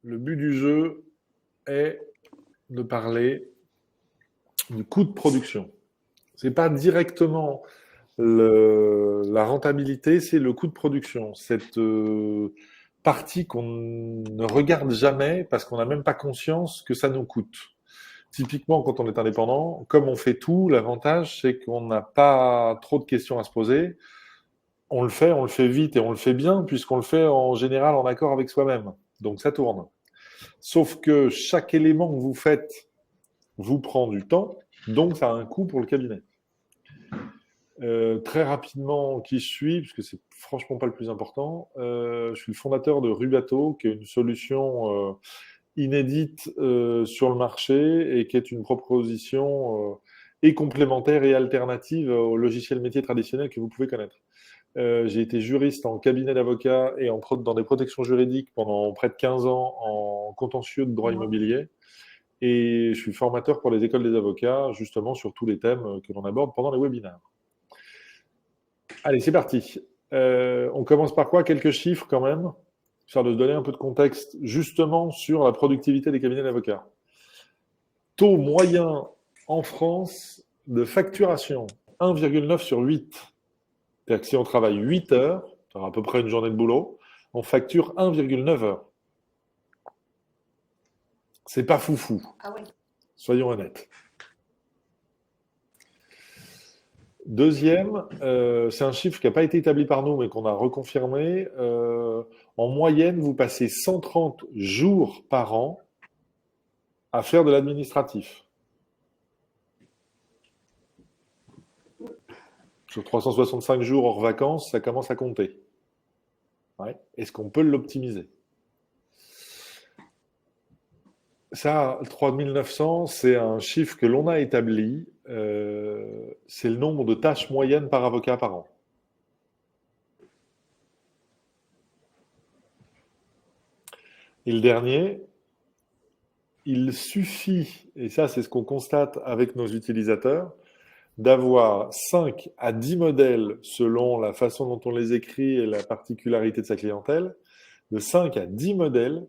Le but du jeu est de parler du coût de production. C'est pas directement la rentabilité, c'est le coût de production. Cette partie qu'on ne regarde jamais parce qu'on n'a même pas conscience que ça nous coûte. Typiquement, quand on est indépendant, comme on fait tout, l'avantage, c'est qu'on n'a pas trop de questions à se poser. On le fait vite et on le fait bien, puisqu'on le fait en général en accord avec soi-même. Donc ça tourne. Sauf que chaque élément que vous faites vous prend du temps, donc ça a un coût pour le cabinet. Très rapidement, qui je suis, parce que c'est franchement pas le plus important, je suis le fondateur de Rubato, qui est une solution inédite sur le marché et qui est une proposition et complémentaire et alternative au logiciel métier traditionnel que vous pouvez connaître. J'ai été juriste en cabinet d'avocat et dans des protections juridiques pendant près de 15 ans en contentieux de droit immobilier. Et je suis formateur pour les écoles des avocats, justement sur tous les thèmes que l'on aborde pendant les webinaires. Allez, c'est parti. On commence par quoi? Quelques chiffres quand même, histoire de se donner un peu de contexte justement sur la productivité des cabinets d'avocats. Taux moyen en France de facturation, 1,9 sur 8. C'est-à-dire que si on travaille 8 heures, c'est à peu près une journée de boulot, on facture 1,9 heures. C'est pas foufou. Ah oui. Soyons honnêtes. Deuxième, c'est un chiffre qui n'a pas été établi par nous, mais qu'on a reconfirmé. En moyenne, vous passez 130 jours par an à faire de l'administratif. Sur 365 jours hors vacances, ça commence à compter. Ouais. Est-ce qu'on peut l'optimiser? Ça, 3900, c'est un chiffre que l'on a établi. C'est le nombre de tâches moyennes par avocat par an. Et le dernier, il suffit, et ça c'est ce qu'on constate avec nos utilisateurs, d'avoir 5 à 10 modèles selon la façon dont on les écrit et la particularité de sa clientèle, de 5 à 10 modèles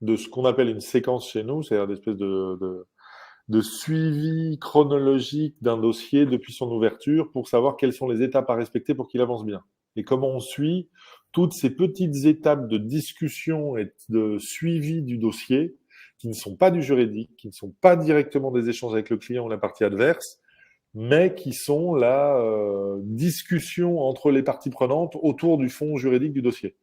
de ce qu'on appelle une séquence chez nous, c'est-à-dire d'espèce de suivi chronologique d'un dossier depuis son ouverture pour savoir quelles sont les étapes à respecter pour qu'il avance bien. Et comment on suit toutes ces petites étapes de discussion et de suivi du dossier qui ne sont pas du juridique, qui ne sont pas directement des échanges avec le client ou la partie adverse, mais qui sont la discussion entre les parties prenantes autour du fond juridique du dossier.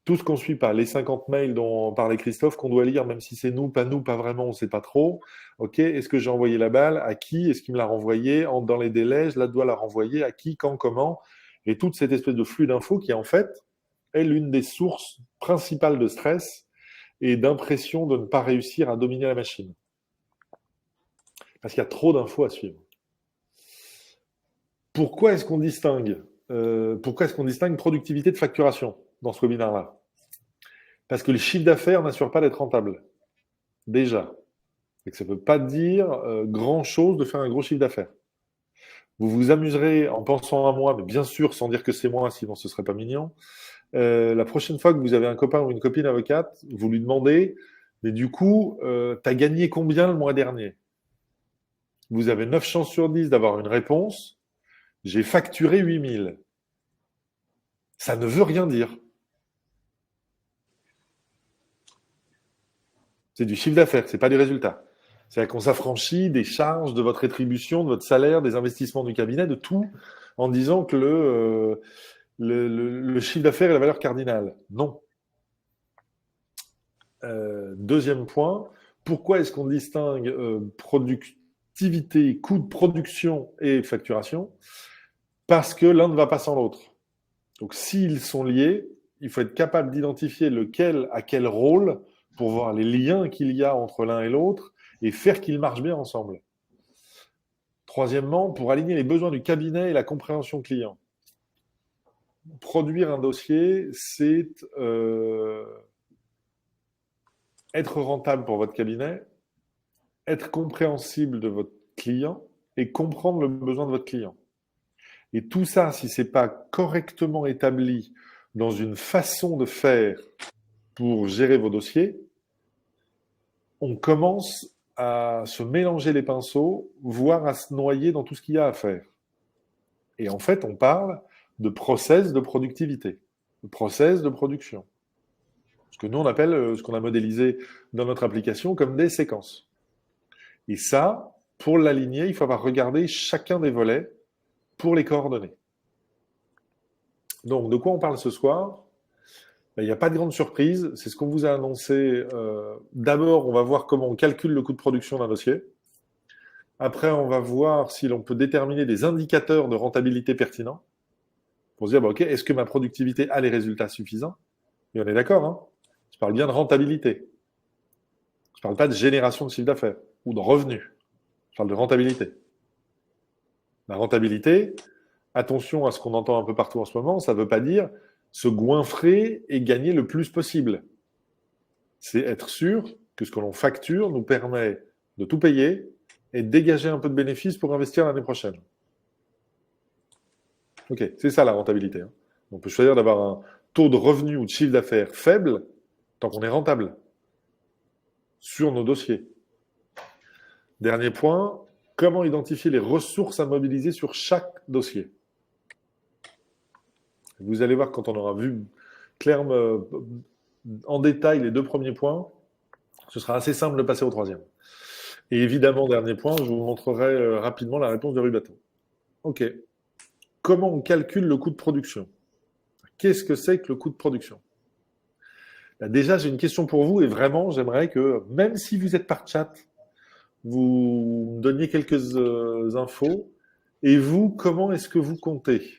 Tout ce qu'on ne suit pas, les 50 mails dont parlait Christophe, qu'on doit lire, même si c'est nous, pas vraiment, on ne sait pas trop. Ok, est-ce que j'ai envoyé la balle? À qui? Est-ce qu'il me l'a renvoyé? Dans les délais, je dois la renvoyer à qui? Quand? Comment? Et toute cette espèce de flux d'infos qui, en fait, est l'une des sources principales de stress et d'impression de ne pas réussir à dominer la machine. Parce qu'il y a trop d'infos à suivre. Pourquoi est-ce qu'on distingue productivité de facturation dans ce webinaire-là? Parce que le chiffre d'affaires n'assure pas d'être rentable. Déjà. Et que ça ne veut pas dire grand-chose de faire un gros chiffre d'affaires. Vous vous amuserez en pensant à moi, mais bien sûr sans dire que c'est moi, sinon ce ne serait pas mignon. La prochaine fois que vous avez un copain ou une copine avocate, vous lui demandez, mais du coup, t'as gagné combien le mois dernier? Vous avez 9 chances sur 10 d'avoir une réponse. J'ai facturé 8000. Ça ne veut rien dire. C'est du chiffre d'affaires, c'est pas du résultat. C'est-à-dire qu'on s'affranchit des charges, de votre rétribution, de votre salaire, des investissements du cabinet, de tout, en disant que le chiffre d'affaires est la valeur cardinale. Non. Deuxième point, pourquoi est-ce qu'on distingue productivité, coût de production et facturation? Parce que l'un ne va pas sans l'autre. Donc s'ils sont liés, il faut être capable d'identifier lequel a quel rôle pour voir les liens qu'il y a entre l'un et l'autre et faire qu'ils marchent bien ensemble. Troisièmement, pour aligner les besoins du cabinet et la compréhension client. Produire un dossier, c'est être rentable pour votre cabinet, être compréhensible de votre client et comprendre le besoin de votre client. Et tout ça, si ce n'est pas correctement établi dans une façon de faire pour gérer vos dossiers, on commence à se mélanger les pinceaux, voire à se noyer dans tout ce qu'il y a à faire. Et en fait, on parle de process de productivité, de process de production. Ce que nous, on appelle, ce qu'on a modélisé dans notre application comme des séquences. Et ça, pour l'aligner, il faut avoir regardé chacun des volets pour les coordonner. Donc, de quoi on parle ce soir? Il n'y a pas de grande surprise, c'est ce qu'on vous a annoncé. D'abord, on va voir comment on calcule le coût de production d'un dossier. Après, on va voir si l'on peut déterminer des indicateurs de rentabilité pertinents pour se dire, bah, OK, est-ce que ma productivité a les résultats suffisants? Et on est d'accord, hein? Je parle bien de rentabilité. Je ne parle pas de génération de chiffre d'affaires ou de revenus. Je parle de rentabilité. La rentabilité, attention à ce qu'on entend un peu partout en ce moment, ça ne veut pas dire se goinfrer et gagner le plus possible. C'est être sûr que ce que l'on facture nous permet de tout payer et de dégager un peu de bénéfices pour investir l'année prochaine. Ok, c'est ça la rentabilité. Hein. On peut choisir d'avoir un taux de revenu ou de chiffre d'affaires faible tant qu'on est rentable sur nos dossiers. Dernier point, comment identifier les ressources à mobiliser sur chaque dossier? Vous allez voir quand on aura vu clairement en détail les deux premiers points, ce sera assez simple de passer au troisième. Et évidemment, dernier point, je vous montrerai rapidement la réponse de Rubato. Ok. Comment on calcule le coût de production? Qu'est-ce que c'est que le coût de production? Là, déjà, j'ai une question pour vous et vraiment, j'aimerais que, même si vous êtes par chat, vous me donniez quelques infos. Et vous, comment est-ce que vous comptez?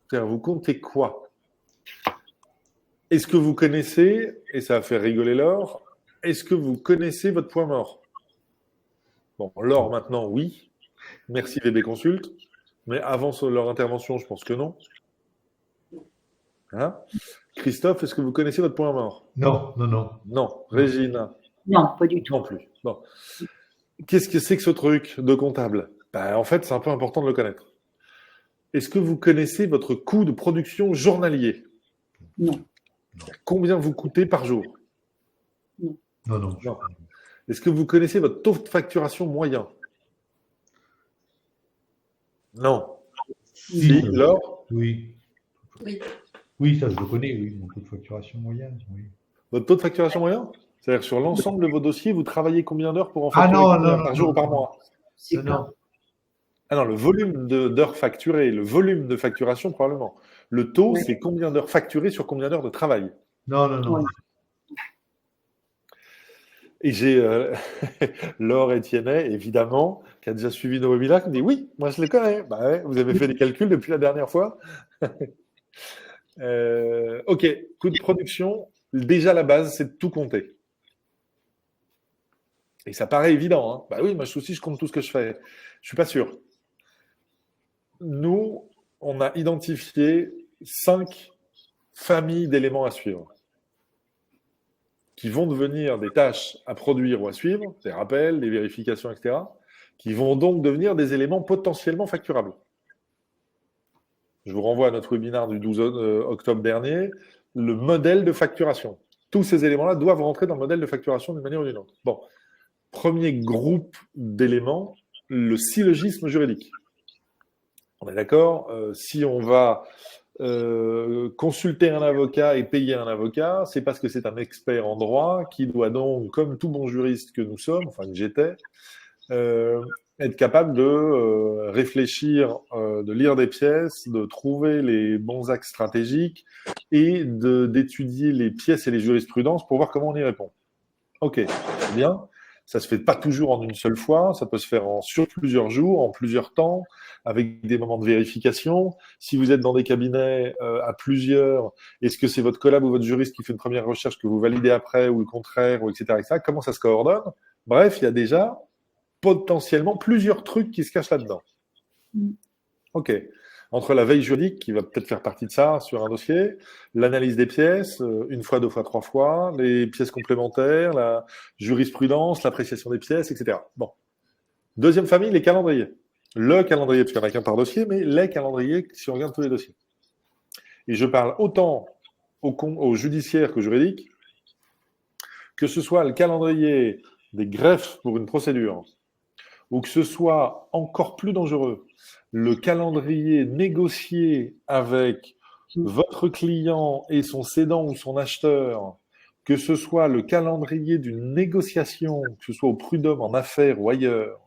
C'est-à-dire, vous comptez quoi? Est-ce que vous connaissez, et ça va faire rigoler Laure, est-ce que vous connaissez votre point mort? Bon, Laure, maintenant, oui. Merci VB Consult. Mais avant leur intervention, je pense que non. Hein? Christophe, est-ce que vous connaissez votre point mort? Non, non, non. Non. Régine? Non, pas du tout. Non plus. Bon. Qu'est-ce que c'est que ce truc de comptable? Ben, en fait, c'est un peu important de le connaître. Est-ce que vous connaissez votre coût de production journalier? Non. Combien vous coûtez par jour? Non. Non, non. Non. Est-ce que vous connaissez votre taux de facturation moyen? Non. Si, Laure? Oui. Oui. Oui, ça je le connais, oui. Mon taux de facturation moyenne, oui. Votre taux de facturation moyen? C'est-à-dire sur l'ensemble de vos dossiers, vous travaillez combien d'heures pour en Ah facturer non, combien non, par non, jour non, ou par non. mois? C'est Non, pas. non. Ah non, le volume d'heures facturées, le volume de facturation probablement. Le taux, Ouais. c'est combien d'heures facturées sur combien d'heures de travail. Non, non, non. Ouais. Et j'ai Laure Etiennet, évidemment, qui a déjà suivi nos webinaires, qui me dit oui, moi je les connais. Bah ouais, vous avez fait des calculs depuis la dernière fois. Ok, coût de production, déjà la base, c'est de tout compter. Et ça paraît évident. Hein. Bah oui, moi aussi, je compte tout ce que je fais. Je suis pas sûr. Nous, on a identifié 5 familles d'éléments à suivre qui vont devenir des tâches à produire ou à suivre, des rappels, des vérifications, etc., qui vont donc devenir des éléments potentiellement facturables. Je vous renvoie à notre webinaire du 12 octobre dernier, le modèle de facturation. Tous ces éléments-là doivent rentrer dans le modèle de facturation d'une manière ou d'une autre. Bon, premier groupe d'éléments, le syllogisme juridique. On est d'accord, si on va consulter un avocat et payer un avocat, c'est parce que c'est un expert en droit qui doit donc, comme tout bon juriste que nous sommes, enfin que j'étais, être capable de réfléchir, de lire des pièces, de trouver les bons axes stratégiques et d'étudier les pièces et les jurisprudences pour voir comment on y répond. Ok, très bien. Ça se fait pas toujours en une seule fois, ça peut se faire sur plusieurs jours, en plusieurs temps, avec des moments de vérification. Si vous êtes dans des cabinets à plusieurs, est-ce que c'est votre collab ou votre juriste qui fait une première recherche que vous validez après, ou le contraire, ou etc., etc. Comment ça se coordonne? Bref, il y a déjà potentiellement plusieurs trucs qui se cachent là-dedans. Ok. Entre la veille juridique, qui va peut-être faire partie de ça sur un dossier, l'analyse des pièces, une fois, deux fois, trois fois, les pièces complémentaires, la jurisprudence, l'appréciation des pièces, etc. Bon. Deuxième famille, les calendriers. Le calendrier, parce qu'il n'y en a qu'un par dossier, mais les calendriers si on regarde tous les dossiers. Et je parle autant au judiciaire que juridique, que ce soit le calendrier des greffes pour une procédure, ou que ce soit encore plus dangereux, le calendrier négocié avec votre client et son cédant ou son acheteur, que ce soit le calendrier d'une négociation, que ce soit au prud'homme, en affaires ou ailleurs,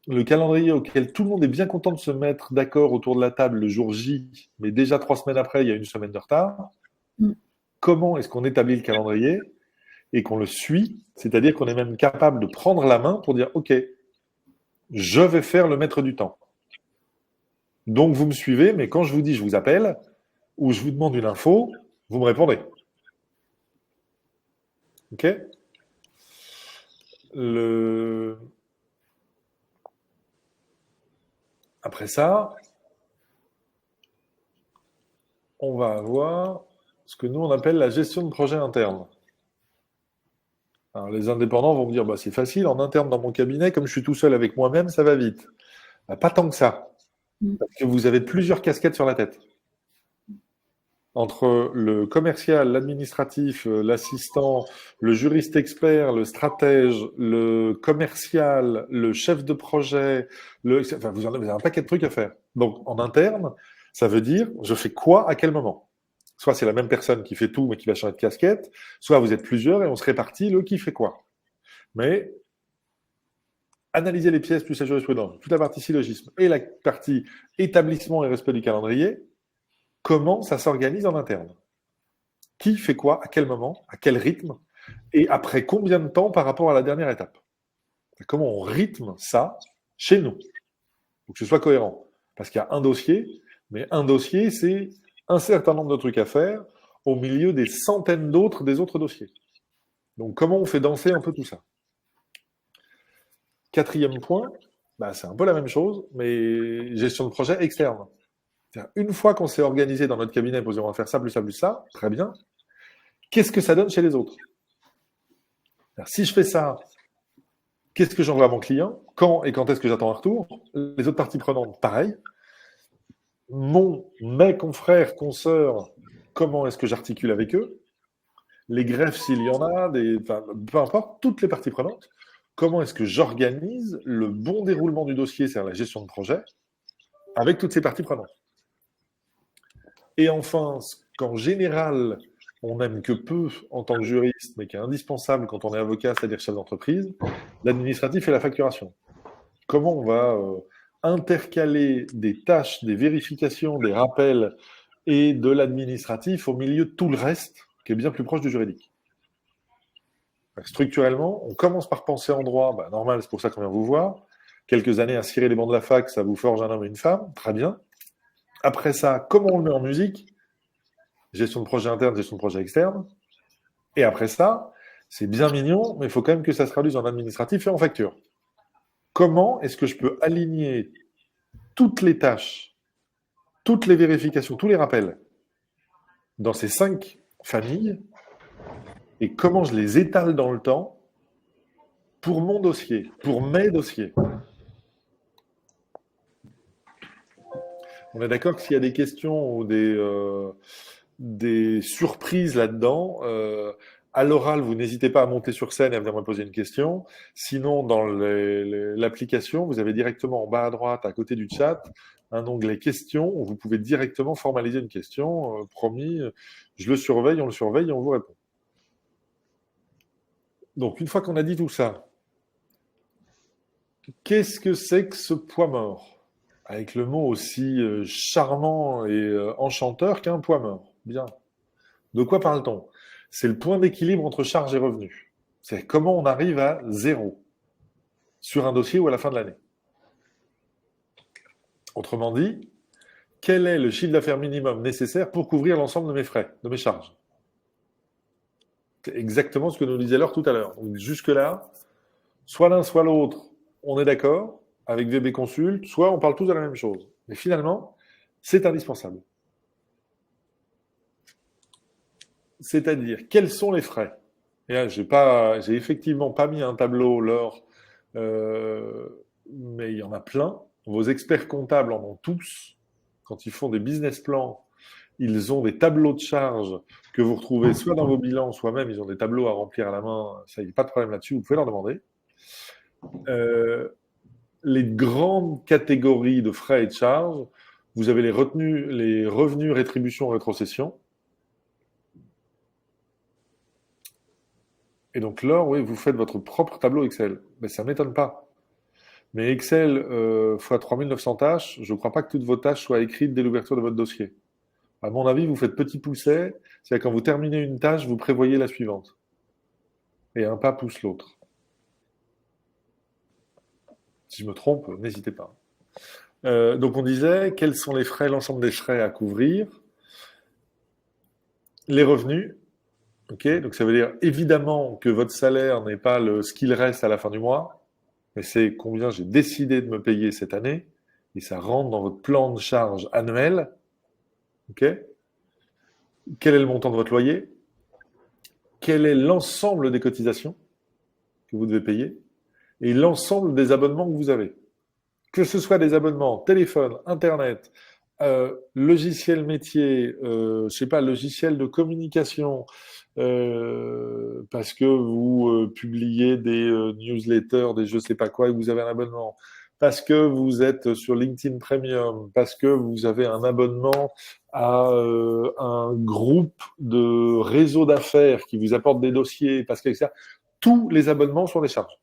le calendrier auquel tout le monde est bien content de se mettre d'accord autour de la table le jour J, mais déjà 3 semaines après, il y a une semaine de retard. Mm. Comment est-ce qu'on établit le calendrier et qu'on le suit? C'est-à-dire qu'on est même capable de prendre la main pour dire « Ok, je vais faire le maître du temps. Donc vous me suivez, mais quand je vous dis je vous appelle ou je vous demande une info, vous me répondez. » Ok? Après ça, on va avoir ce que nous on appelle la gestion de projet interne. Alors, les indépendants vont me dire bah, c'est facile, en interne dans mon cabinet, comme je suis tout seul avec moi-même, ça va vite. Bah, pas tant que ça, parce que vous avez plusieurs casquettes sur la tête. Entre le commercial, l'administratif, l'assistant, le juriste expert, le stratège, le commercial, le chef de projet, enfin, vous avez un paquet de trucs à faire. Donc, en interne, ça veut dire je fais quoi à quel moment. Soit c'est la même personne qui fait tout, mais qui va changer de casquette, soit vous êtes plusieurs et on se répartit le qui fait quoi. Mais analyser les pièces plus la jurisprudence, toute la partie syllogisme et la partie établissement et respect du calendrier, comment ça s'organise en interne. Qui fait quoi, à quel moment, à quel rythme, et après combien de temps par rapport à la dernière étape. Comment on rythme ça chez nous, pour que ce soit cohérent. Parce qu'il y a un dossier, mais un dossier, c'est un certain nombre de trucs à faire au milieu des centaines d'autres des autres dossiers. Donc comment on fait danser un peu tout ça? Quatrième point, bah, c'est un peu la même chose, mais gestion de projet externe. C'est-à-dire, une fois qu'on s'est organisé dans notre cabinet, on va faire ça, plus ça, très bien. Qu'est-ce que ça donne chez les autres? C'est-à-dire, si je fais ça, qu'est-ce que j'envoie à mon client? Quand et quand est-ce que j'attends un retour? Les autres parties prenantes, pareil. Mes confrères, consoeurs, comment est-ce que j'articule avec eux? Les greffes, s'il y en a, enfin, peu importe, toutes les parties prenantes. Comment est-ce que j'organise le bon déroulement du dossier, c'est-à-dire la gestion de projet, avec toutes ces parties prenantes? Et enfin, ce qu'en général, on n'aime que peu en tant que juriste, mais qui est indispensable quand on est avocat, c'est-à-dire chef d'entreprise, l'administratif et la facturation. Comment on va intercaler des tâches, des vérifications, des rappels et de l'administratif au milieu de tout le reste, qui est bien plus proche du juridique. Structurellement, on commence par penser en droit, bah, normal, c'est pour ça qu'on vient vous voir. Quelques années à cirer les bancs de la fac, ça vous forge un homme et une femme, très bien. Après ça, comment on le met en musique? Gestion de projet interne, gestion de projet externe. Et après ça, c'est bien mignon, mais il faut quand même que ça se traduise en administratif et en facture. Comment est-ce que je peux aligner toutes les tâches, toutes les vérifications, tous les rappels dans ces 5 familles et comment je les étale dans le temps pour mon dossier, pour mes dossiers. On est d'accord que s'il y a des questions ou des surprises là-dedans, à l'oral, vous n'hésitez pas à monter sur scène et à venir me poser une question. Sinon, dans l'application, vous avez directement en bas à droite, à côté du chat, un onglet questions où vous pouvez directement formaliser une question. Promis, je le surveille, on le surveille et on vous répond. Donc, une fois qu'on a dit tout ça, qu'est-ce que c'est que ce poids mort? Avec le mot aussi charmant et enchanteur qu'un poids mort. Bien. De quoi parle-t-on? C'est le point d'équilibre entre charges et revenus. C'est comment on arrive à 0 sur un dossier ou à la fin de l'année. Autrement dit, quel est le chiffre d'affaires minimum nécessaire pour couvrir l'ensemble de mes frais, de mes charges? C'est exactement ce que nous disait Laure tout à l'heure. Donc jusque-là, soit l'un, soit l'autre, on est d'accord avec VB Consult, soit on parle tous de la même chose. Mais finalement, c'est indispensable. C'est-à-dire, quels sont les frais? Et là, j'ai effectivement pas mis un tableau, Laure, mais il y en a plein. Vos experts comptables en ont tous. Quand ils font des business plans, ils ont des tableaux de charges que vous retrouvez soit dans vos bilans, soit même ils ont des tableaux à remplir à la main. Ça, il n'y a pas de problème là-dessus, vous pouvez leur demander. Les grandes catégories de frais et de charges, vous avez les revenus, rétributions, rétrocessions. Et donc là, oui, vous faites votre propre tableau Excel. Mais ça ne m'étonne pas. Mais Excel fois 3900 tâches, je ne crois pas que toutes vos tâches soient écrites dès l'ouverture de votre dossier. À mon avis, vous faites petit pousset, c'est-à-dire quand vous terminez une tâche, vous prévoyez la suivante. Et un pas pousse l'autre. Si je me trompe, n'hésitez pas. Donc on disait, quels sont les frais, l'ensemble des frais à couvrir? Les revenus, ok? Donc ça veut dire évidemment que votre salaire n'est pas ce qu'il reste à la fin du mois, mais c'est combien j'ai décidé de me payer cette année, et ça rentre dans votre plan de charge annuel, ok? Quel est le montant de votre loyer? Quel est l'ensemble des cotisations que vous devez payer? Et l'ensemble des abonnements que vous avez. Que ce soit des abonnements téléphone, internet, logiciel métier, je sais pas, logiciel de communication, parce que vous publiez des newsletters, des je sais pas quoi, et vous avez un abonnement, parce que vous êtes sur LinkedIn Premium, parce que vous avez un abonnement à un groupe de réseau d'affaires qui vous apporte des dossiers, parce que etc. Tous les abonnements sont des charges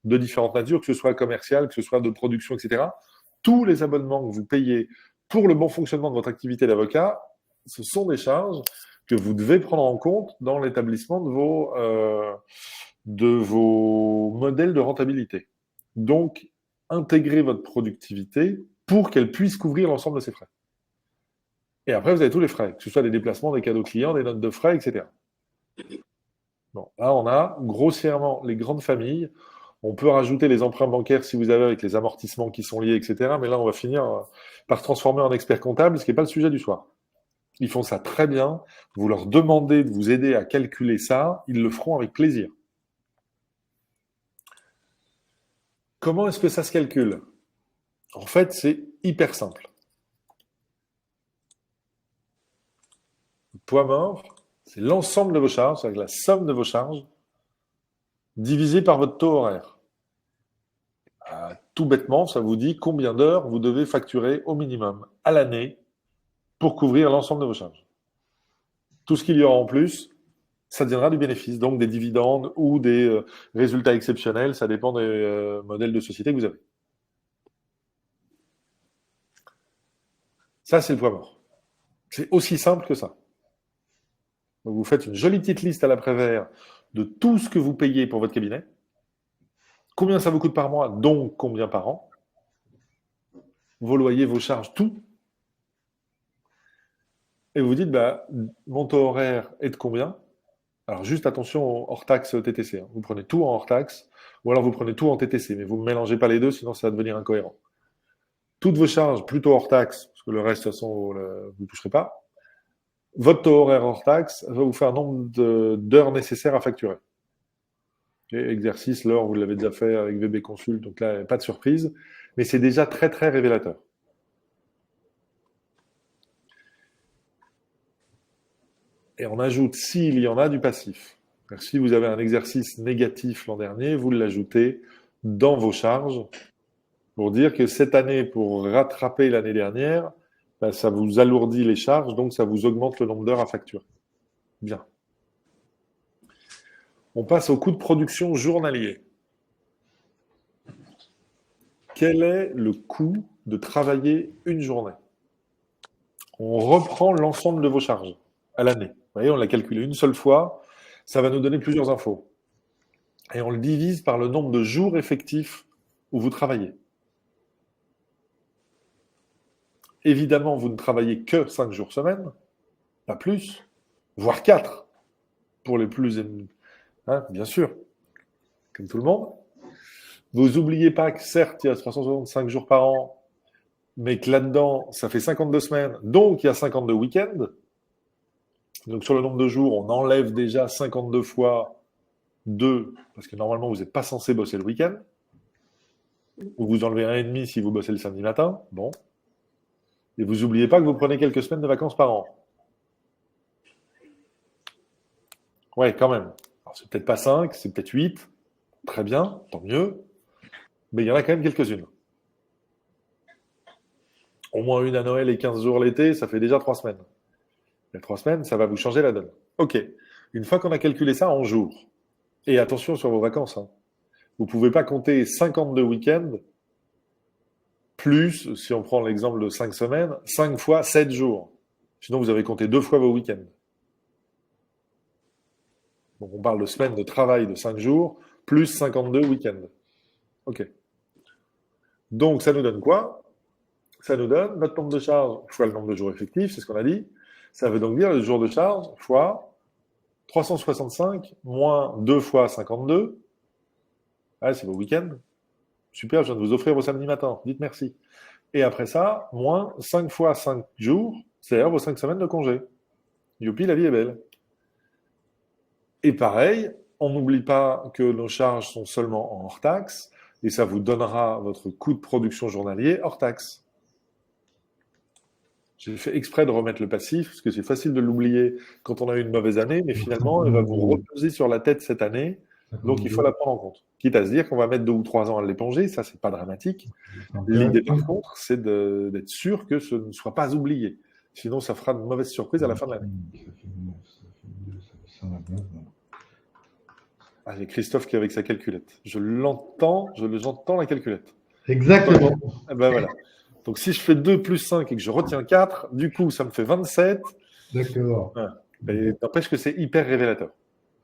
de différentes natures, que ce soit commercial, que ce soit de production, etc. Tous les abonnements que vous payez pour le bon fonctionnement de votre activité d'avocat, ce sont des charges que vous devez prendre en compte dans l'établissement de vos modèles de rentabilité. Donc, intégrez votre productivité pour qu'elle puisse couvrir l'ensemble de ces frais. Et après, vous avez tous les frais, que ce soit des déplacements, des cadeaux clients, des notes de frais, etc. Bon, là, on a grossièrement les grandes familles. On peut rajouter les emprunts bancaires si vous avez avec les amortissements qui sont liés, etc. Mais là, on va finir par se transformer en expert comptable, ce qui n'est pas le sujet du soir. Ils font ça très bien. Vous leur demandez de vous aider à calculer ça, ils le feront avec plaisir. Comment est-ce que ça se calcule? En fait, c'est hyper simple. Le poids mort, c'est l'ensemble de vos charges, c'est-à-dire la somme de vos charges, divisé par votre taux horaire. Tout bêtement, ça vous dit combien d'heures vous devez facturer au minimum à l'année pour couvrir l'ensemble de vos charges. Tout ce qu'il y aura en plus, ça deviendra du bénéfice, donc des dividendes ou des résultats exceptionnels, ça dépend des modèles de société que vous avez. Ça, c'est le poids mort. C'est aussi simple que ça. Donc vous faites une jolie petite liste à l'après-vert de tout ce que vous payez pour votre cabinet, combien ça vous coûte par mois, donc combien par an, vos loyers, vos charges, tout. Et vous dites, mon taux horaire est de combien? Alors juste attention hors taxe TTC. Vous prenez tout en hors taxe, ou alors vous prenez tout en TTC, mais vous ne mélangez pas les deux, sinon ça va devenir incohérent. Toutes vos charges, plutôt hors taxe, parce que le reste, de toute façon, vous ne toucherez pas. Votre taux horaire hors taxe va vous faire un nombre d'heures nécessaires à facturer. Okay, exercice, l'heure, vous l'avez déjà fait avec VB Consult, donc là, pas de surprise, mais c'est déjà très, très révélateur. Et on ajoute, s'il y en a, du passif. Si vous avez un exercice négatif l'an dernier, vous l'ajoutez dans vos charges pour dire que cette année, pour rattraper l'année dernière, ça vous alourdit les charges, donc ça vous augmente le nombre d'heures à facturer. Bien. On passe au coût de production journalier. Quel est le coût de travailler une journée? On reprend l'ensemble de vos charges à l'année. Vous voyez, on l'a calculé une seule fois, ça va nous donner plusieurs infos. Et on le divise par le nombre de jours effectifs où vous travaillez. Évidemment, vous ne travaillez que 5 jours semaine, pas plus, voire 4 pour les plus... Hein, bien sûr, comme tout le monde. Vous n'oubliez pas que certes, il y a 365 jours par an, mais que là-dedans, ça fait 52 semaines, donc il y a 52 week-ends. Donc sur le nombre de jours, on enlève déjà 52 fois 2, parce que normalement, vous n'êtes pas censé bosser le week-end. Ou vous enlevez 1,5 si vous bossez le samedi matin. Bon. Et vous n'oubliez pas que vous prenez quelques semaines de vacances par an. Ouais, quand même. Alors, c'est peut-être pas 5, c'est peut-être 8. Très bien, tant mieux. Mais il y en a quand même quelques-unes. Au moins une à Noël et 15 jours l'été, ça fait déjà 3 semaines. Les 3 semaines, ça va vous changer la donne. OK. Une fois qu'on a calculé ça en jours, et attention sur vos vacances, hein, vous ne pouvez pas compter 52 week-ends plus, si on prend l'exemple de 5 semaines, 5 fois 7 jours. Sinon, vous avez compté 2 fois vos week-ends. Donc, on parle de semaines de travail de 5 jours plus 52 week-ends. OK. Donc, ça nous donne quoi? Ça nous donne notre nombre de charges fois le nombre de jours effectifs, c'est ce qu'on a dit. Ça veut donc dire le jour de charge fois 365 moins 2 fois 52. Ah, c'est vos week-ends. Super, je viens de vous offrir vos samedis matins. Dites merci. Et après ça, moins 5 fois 5 jours, c'est-à-dire vos 5 semaines de congé. Youpi, la vie est belle. Et pareil, on n'oublie pas que nos charges sont seulement en hors taxe, et ça vous donnera votre coût de production journalier hors taxe. J'ai fait exprès de remettre le passif, parce que c'est facile de l'oublier quand on a eu une mauvaise année, mais finalement, elle va vous reposer sur la tête cette année, donc il faut la prendre en compte. Quitte à se dire qu'on va mettre 2 ou 3 ans à l'éponger, ça, c'est pas dramatique. L'idée, par contre, c'est d'être sûr que ce ne soit pas oublié. Sinon, ça fera de mauvaises surprises à la fin de l'année. Ah, j'ai Christophe qui est avec sa calculette. J'entends la calculette. Exactement. Eh ben voilà. Donc, si je fais 2 plus 5 et que je retiens 4, du coup, ça me fait 27. D'accord. Voilà. Et n'empêche que c'est hyper révélateur.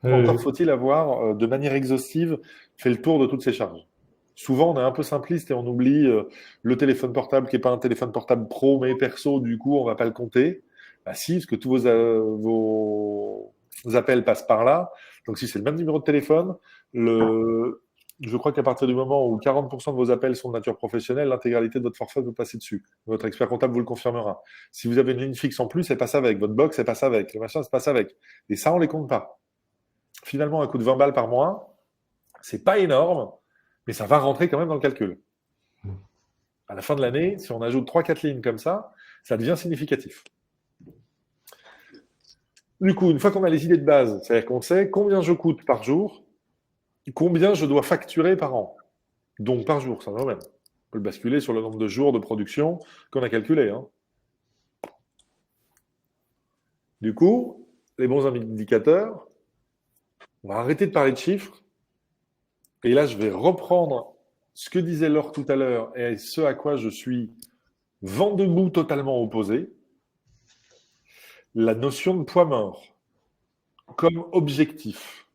Encore faut-il avoir, de manière exhaustive, fait le tour de toutes ces charges. Souvent, on est un peu simpliste et on oublie le téléphone portable qui n'est pas un téléphone portable pro mais perso, du coup, on ne va pas le compter. Bah si, parce que tous vos appels passent par là. Donc, si c'est le même numéro de téléphone, je crois qu'à partir du moment où 40% de vos appels sont de nature professionnelle, l'intégralité de votre forfait peut passer dessus. Votre expert comptable vous le confirmera. Si vous avez une ligne fixe en plus, elle passe avec. Votre box, elle passe avec. Le machin, ça passe avec. Et ça, on les compte pas. Finalement, un coût de 20 balles par mois, c'est pas énorme, mais ça va rentrer quand même dans le calcul. À la fin de l'année, si on ajoute 3-4 lignes comme ça devient significatif. Du coup, une fois qu'on a les idées de base, c'est-à-dire qu'on sait combien je coûte par jour, combien je dois facturer par an. Donc par jour, ça va même. On peut le basculer sur le nombre de jours de production qu'on a calculé. Hein. Du coup, les bons indicateurs, on va arrêter de parler de chiffres. Et là, je vais reprendre ce que disait Laure tout à l'heure et ce à quoi je suis vent debout totalement opposé. La notion de poids mort comme objectif.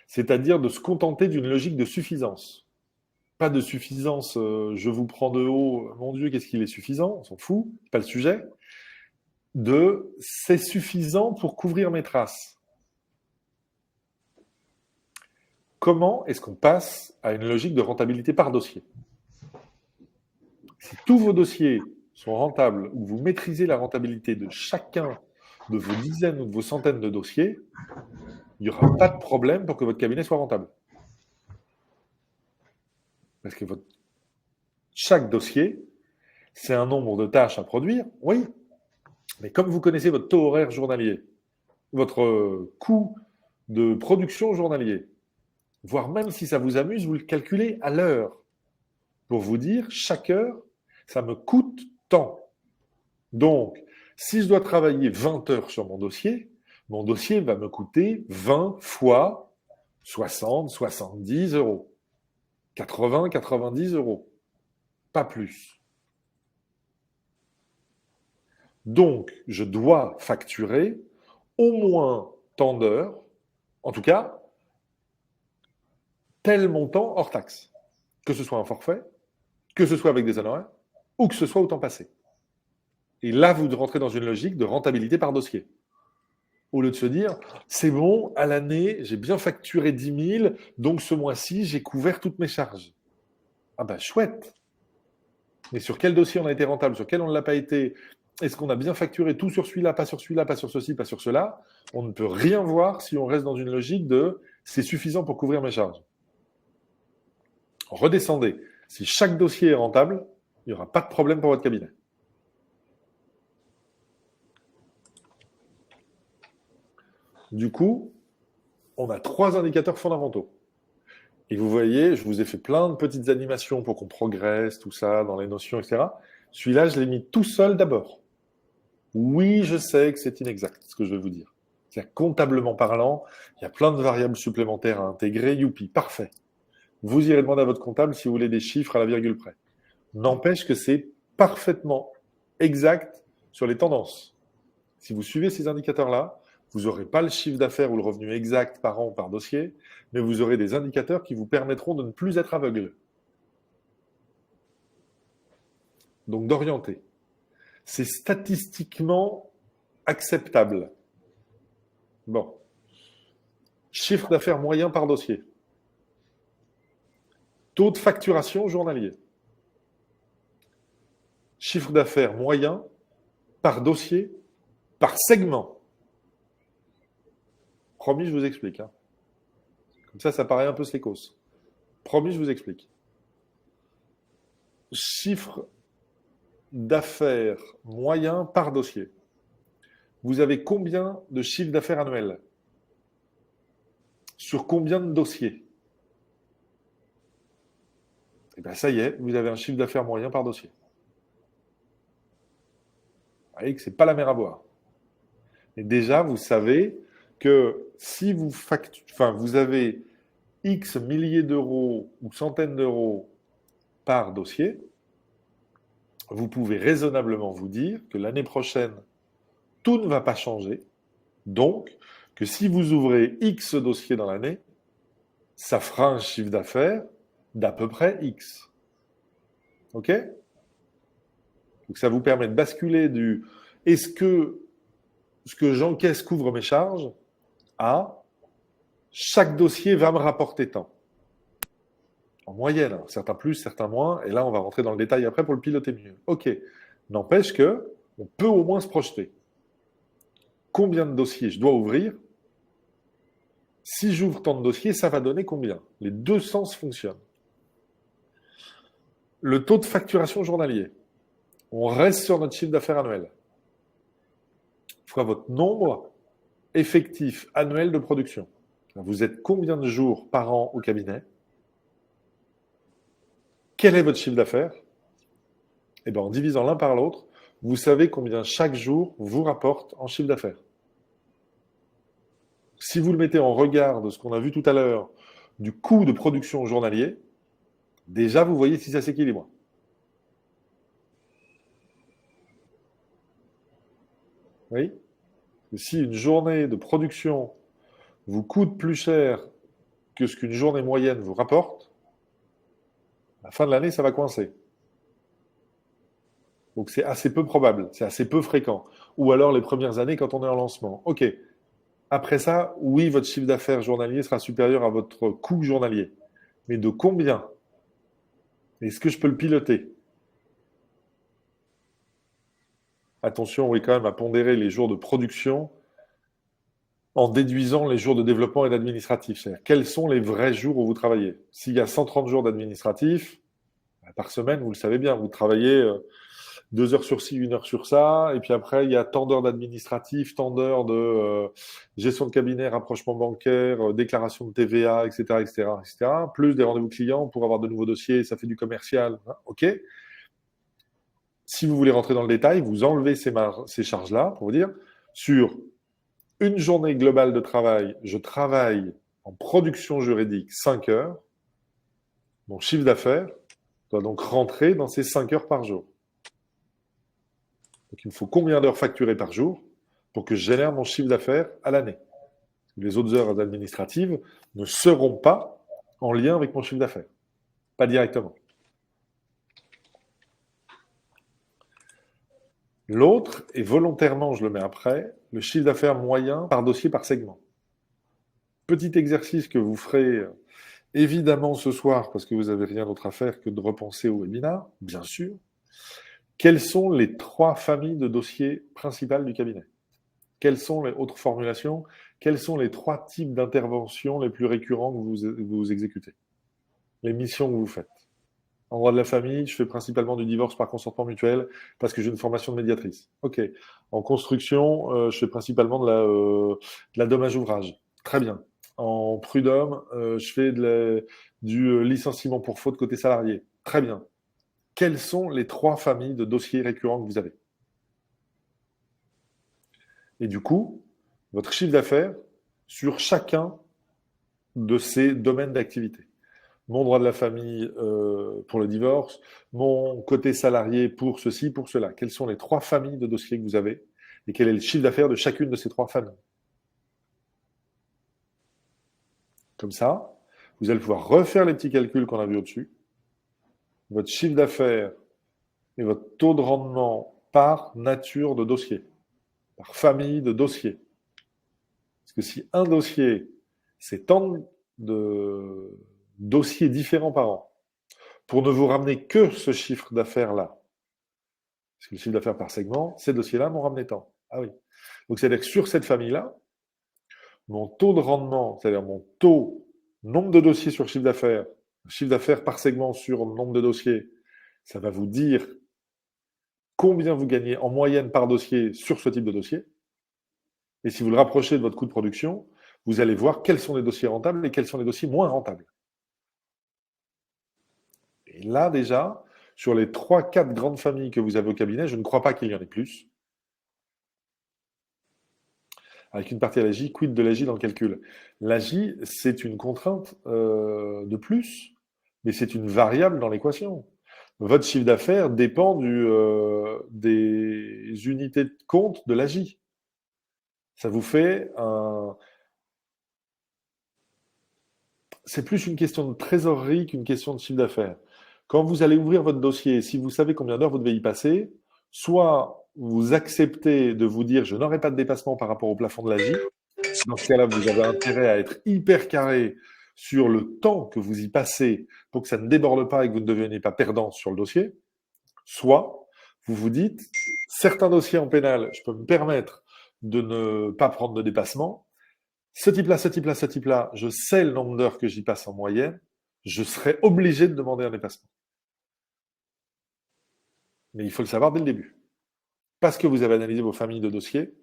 C'est-à-dire de se contenter d'une logique de suffisance. Pas de suffisance, je vous prends de haut, mon Dieu, qu'est-ce qu'il est suffisant, on s'en fout, c'est pas le sujet. C'est suffisant pour couvrir mes traces. Comment est-ce qu'on passe à une logique de rentabilité par dossier? Si tous vos dossiers sont rentables, ou vous maîtrisez la rentabilité de chacun de vos dizaines ou de vos centaines de dossiers, il n'y aura pas de problème pour que votre cabinet soit rentable. Parce que chaque dossier, c'est un nombre de tâches à produire, oui. Mais comme vous connaissez votre taux horaire journalier, votre coût de production journalier, voire même si ça vous amuse, vous le calculez à l'heure. Pour vous dire, chaque heure, ça me coûte tant. Donc, si je dois travailler 20 heures sur mon dossier va me coûter 20 fois 60, 70 euros. 80, 90 euros. Pas plus. Donc, je dois facturer au moins tant d'heures, en tout cas, tel montant hors taxe. Que ce soit un forfait, que ce soit avec des honoraires, ou que ce soit au temps passé. Et là, vous rentrez dans une logique de rentabilité par dossier. Au lieu de se dire, c'est bon, à l'année, j'ai bien facturé 10 000, donc ce mois-ci, j'ai couvert toutes mes charges. Ah ben, chouette. Mais sur quel dossier on a été rentable, sur quel on ne l'a pas été? Est-ce qu'on a bien facturé tout sur celui-là, pas sur celui-là, pas sur ceci, pas sur cela? On ne peut rien voir si on reste dans une logique de c'est suffisant pour couvrir mes charges. Redescendez. Si chaque dossier est rentable, il n'y aura pas de problème pour votre cabinet. Du coup, on a 3 indicateurs fondamentaux. Et vous voyez, je vous ai fait plein de petites animations pour qu'on progresse, tout ça, dans les notions, etc. Celui-là, je l'ai mis tout seul d'abord. Oui, je sais que c'est inexact, ce que je vais vous dire. C'est-à-dire, comptablement parlant, il y a plein de variables supplémentaires à intégrer. Youpi, parfait. Vous irez demander à votre comptable si vous voulez des chiffres à la virgule près. N'empêche que c'est parfaitement exact sur les tendances. Si vous suivez ces indicateurs-là, vous n'aurez pas le chiffre d'affaires ou le revenu exact par an ou par dossier, mais vous aurez des indicateurs qui vous permettront de ne plus être aveugle. Donc d'orienter. C'est statistiquement acceptable. Bon. Chiffre d'affaires moyen par dossier. Taux de facturation journalier. Chiffre d'affaires moyen par dossier, par segment. Promis, je vous explique. Hein. Comme ça paraît un peu sécos. Promis, je vous explique. Chiffre d'affaires moyen par dossier. Vous avez combien de chiffre d'affaires annuel? Sur combien de dossiers? Et bien ça y est, vous avez un chiffre d'affaires moyen par dossier. Vous voyez que ce n'est pas la mer à boire. Et déjà, vous savez que si vous avez X milliers d'euros ou centaines d'euros par dossier, vous pouvez raisonnablement vous dire que l'année prochaine, tout ne va pas changer. Donc, que si vous ouvrez X dossiers dans l'année, ça fera un chiffre d'affaires d'à peu près X. OK? Donc, ça vous permet de basculer du « est-ce que ce que j'encaisse couvre mes charges ?» à « chaque dossier va me rapporter tant ». En moyenne, hein, certains plus, certains moins, et là, on va rentrer dans le détail après pour le piloter mieux. OK. N'empêche que on peut au moins se projeter. Combien de dossiers je dois ouvrir? Si j'ouvre tant de dossiers, ça va donner combien? Les deux sens fonctionnent. Le taux de facturation journalier. On reste sur notre chiffre d'affaires annuel. Fois votre nombre effectif annuel de production. Vous êtes combien de jours par an au cabinet? Quel est votre chiffre d'affaires? Eh bien, en divisant l'un par l'autre, vous savez combien chaque jour vous rapporte en chiffre d'affaires. Si vous le mettez en regard de ce qu'on a vu tout à l'heure, du coût de production journalier, déjà vous voyez si ça s'équilibre. Oui? Si une journée de production vous coûte plus cher que ce qu'une journée moyenne vous rapporte, à la fin de l'année, ça va coincer. Donc c'est assez peu probable, c'est assez peu fréquent. Ou alors les premières années quand on est en lancement. OK. Après ça, oui, votre chiffre d'affaires journalier sera supérieur à votre coût journalier. Mais de combien? Est-ce que je peux le piloter? Attention, oui, quand même, à pondérer les jours de production en déduisant les jours de développement et d'administratif. C'est-à-dire, quels sont les vrais jours où vous travaillez? S'il y a 130 jours d'administratif, par semaine, vous le savez bien, vous travaillez 2 heures sur ci, 1 heure sur ça, et puis après, il y a tant d'heures d'administratif, tant d'heures de gestion de cabinet, rapprochement bancaire, déclaration de TVA, etc., etc., etc., plus des rendez-vous clients pour avoir de nouveaux dossiers, ça fait du commercial, hein, OK. Si vous voulez rentrer dans le détail, vous enlevez ces charges-là pour vous dire, sur une journée globale de travail, je travaille en production juridique 5 heures, mon chiffre d'affaires doit donc rentrer dans ces 5 heures par jour. Donc il me faut combien d'heures facturées par jour pour que je génère mon chiffre d'affaires à l'année? Les autres heures administratives ne seront pas en lien avec mon chiffre d'affaires. Pas directement. L'autre, et volontairement je le mets après, le chiffre d'affaires moyen par dossier par segment. Petit exercice que vous ferez évidemment ce soir, parce que vous n'avez rien d'autre à faire que de repenser au webinaire, bien sûr. Quelles sont les 3 familles de dossiers principales du cabinet? Quelles sont les autres formulations? Quels sont les 3 types d'interventions les plus récurrents que vous exécutez? Les missions que vous faites. En droit de la famille, je fais principalement du divorce par consentement mutuel parce que j'ai une formation de médiatrice. OK. En construction, je fais principalement de la dommage ouvrage. Très bien. En prud'homme, je fais du licenciement pour faute côté salarié. Très bien. Quelles sont les 3 familles de dossiers récurrents que vous avez? Et du coup, votre chiffre d'affaires sur chacun de ces domaines d'activité. Mon droit de la famille pour le divorce, mon côté salarié pour ceci, pour cela. Quelles sont les 3 familles de dossiers que vous avez et quel est le chiffre d'affaires de chacune de ces 3 familles? Comme ça, vous allez pouvoir refaire les petits calculs qu'on a vus au-dessus. Votre chiffre d'affaires et votre taux de rendement par nature de dossier, par famille de dossiers. Parce que si un dossier, c'est tant de dossiers différents par an, pour ne vous ramener que ce chiffre d'affaires-là, parce que le chiffre d'affaires par segment, ces dossiers-là m'ont ramené tant. Ah oui. Donc, c'est-à-dire que sur cette famille-là, mon taux de rendement, c'est-à-dire mon taux, nombre de dossiers sur chiffre d'affaires par segment sur nombre de dossiers, ça va vous dire combien vous gagnez en moyenne par dossier sur ce type de dossier. Et si vous le rapprochez de votre coût de production, vous allez voir quels sont les dossiers rentables et quels sont les dossiers moins rentables. Et là, déjà, sur les 3-4 grandes familles que vous avez au cabinet, je ne crois pas qu'il y en ait plus. Avec une partie à l'AJ, quid de l'AJ dans le calcul? L'AJ, c'est une contrainte de plus, mais c'est une variable dans l'équation. Votre chiffre d'affaires dépend des unités de compte de l'AJ. Ça vous fait un... C'est plus une question de trésorerie qu'une question de chiffre d'affaires. Quand vous allez ouvrir votre dossier, si vous savez combien d'heures vous devez y passer, soit vous acceptez de vous dire je n'aurai pas de dépassement par rapport au plafond de l'AJ. Dans ce cas-là, vous avez intérêt à être hyper carré sur le temps que vous y passez pour que ça ne déborde pas et que vous ne deveniez pas perdant sur le dossier. Soit vous vous dites certains dossiers en pénal, je peux me permettre de ne pas prendre de dépassement. Ce type-là, ce type-là, ce type-là, je sais le nombre d'heures que j'y passe en moyenne, je serai obligé de demander un dépassement. Mais il faut le savoir dès le début. Parce que vous avez analysé vos familles de dossiers,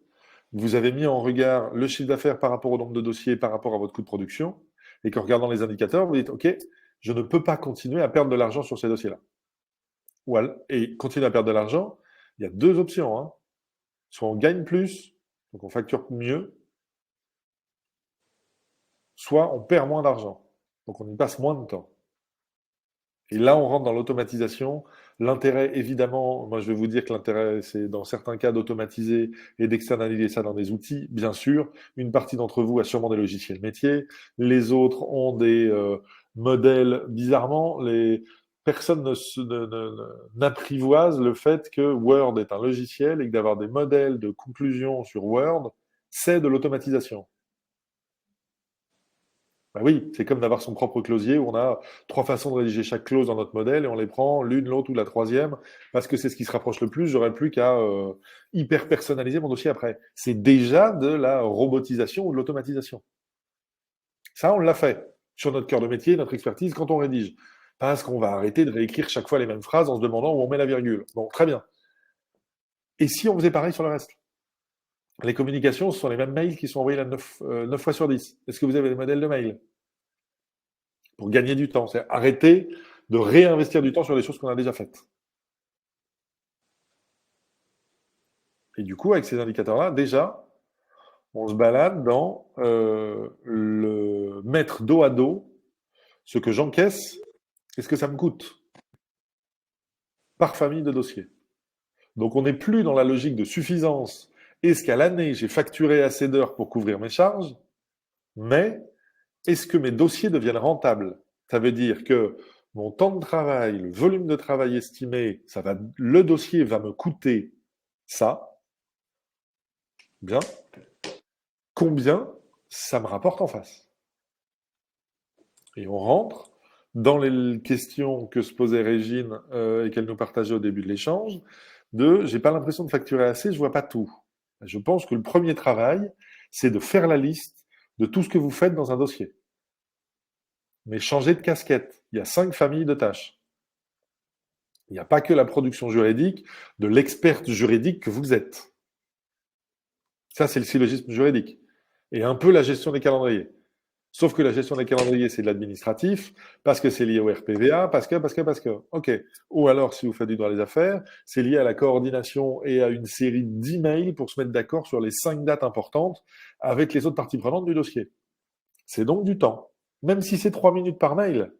vous avez mis en regard le chiffre d'affaires par rapport au nombre de dossiers, par rapport à votre coût de production, et qu'en regardant les indicateurs, vous dites, OK, je ne peux pas continuer à perdre de l'argent sur ces dossiers-là. Et continuer à perdre de l'argent, il y a 2 options. Hein. Soit on gagne plus, donc on facture mieux, soit on perd moins d'argent, donc on y passe moins de temps. Et là, on rentre dans l'automatisation. L'intérêt, évidemment, moi je vais vous dire que l'intérêt, c'est dans certains cas d'automatiser et d'externaliser ça dans des outils, bien sûr. Une partie d'entre vous a sûrement des logiciels métiers. Les autres ont des modèles. Bizarrement, les personnes n'apprivoisent le fait que Word est un logiciel et que d'avoir des modèles de conclusion sur Word, c'est de l'automatisation. Bah oui, c'est comme d'avoir son propre closier où on a 3 façons de rédiger chaque clause dans notre modèle et on les prend l'une, l'autre ou la troisième parce que c'est ce qui se rapproche le plus. J'aurais plus qu'à hyper personnaliser mon dossier après. C'est déjà de la robotisation ou de l'automatisation. Ça, on l'a fait sur notre cœur de métier, notre expertise quand on rédige. Parce qu'on va arrêter de réécrire chaque fois les mêmes phrases en se demandant où on met la virgule. Bon, très bien. Et si on faisait pareil sur le reste? Les communications, ce sont les mêmes mails qui sont envoyés là 9 fois sur 10. Est-ce que vous avez des modèles de mails? Pour gagner du temps. C'est arrêter de réinvestir du temps sur les choses qu'on a déjà faites. Et du coup, avec ces indicateurs-là, déjà, on se balade dans le mettre dos à dos ce que j'encaisse et ce que ça me coûte par famille de dossiers. Donc, on n'est plus dans la logique de suffisance. Est-ce qu'à l'année, j'ai facturé assez d'heures pour couvrir mes charges? Mais est-ce que mes dossiers deviennent rentables? Ça veut dire que mon temps de travail, le volume de travail estimé, le dossier va me coûter ça. Bien. Combien ça me rapporte en face? Et on rentre dans les questions que se posait Régine et qu'elle nous partageait au début de l'échange, j'ai pas l'impression de facturer assez, je vois pas tout. Je pense que le premier travail, c'est de faire la liste de tout ce que vous faites dans un dossier. Mais changer de casquette. Il y a 5 familles de tâches. Il n'y a pas que la production juridique de l'experte juridique que vous êtes. Ça, c'est le syllogisme juridique. Et un peu la gestion des calendriers. Sauf que la gestion des calendriers, c'est de l'administratif, parce que c'est lié au RPVA, parce que. OK. Ou alors, si vous faites du droit des affaires, c'est lié à la coordination et à une série d'emails pour se mettre d'accord sur les 5 dates importantes avec les autres parties prenantes du dossier. C'est donc du temps. Même si c'est 3 minutes par mail,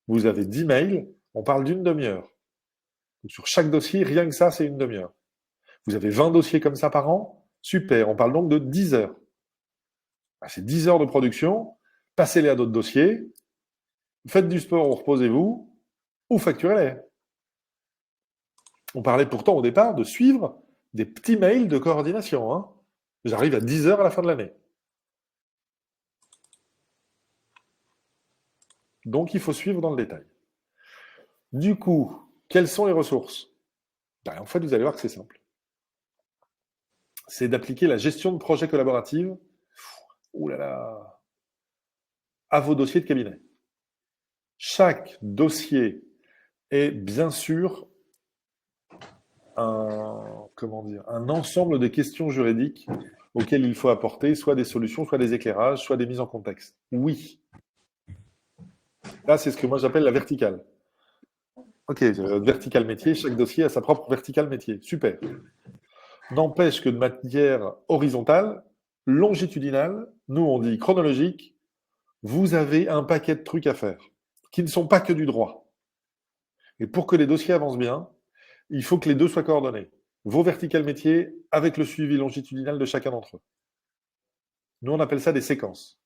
vous avez 10 mails, on parle d'une demi-heure. Donc, sur chaque dossier, rien que ça, c'est une demi-heure. Vous avez 20 dossiers comme ça par an, super, on parle donc de 10 heures. C'est 10 heures de production, passez-les à d'autres dossiers, faites du sport ou reposez-vous, ou facturez-les. On parlait pourtant au départ de suivre des petits mails de coordination. Hein. J'arrive à 10 heures à la fin de l'année. Donc il faut suivre dans le détail. Du coup, quelles sont les ressources? En fait, vous allez voir que c'est simple. C'est d'appliquer la gestion de projet collaborative à vos dossiers de cabinet. Chaque dossier est bien sûr un ensemble de questions juridiques auxquelles il faut apporter soit des solutions, soit des éclairages, soit des mises en contexte. Oui. Là, c'est ce que moi j'appelle la verticale. Ok, verticale métier, chaque dossier a sa propre verticale métier. Super. N'empêche que de manière horizontale, longitudinale, nous on dit chronologique, vous avez un paquet de trucs à faire qui ne sont pas que du droit. Et pour que les dossiers avancent bien, il faut que les deux soient coordonnés. Vos verticales métiers avec le suivi longitudinal de chacun d'entre eux. Nous, on appelle ça des séquences.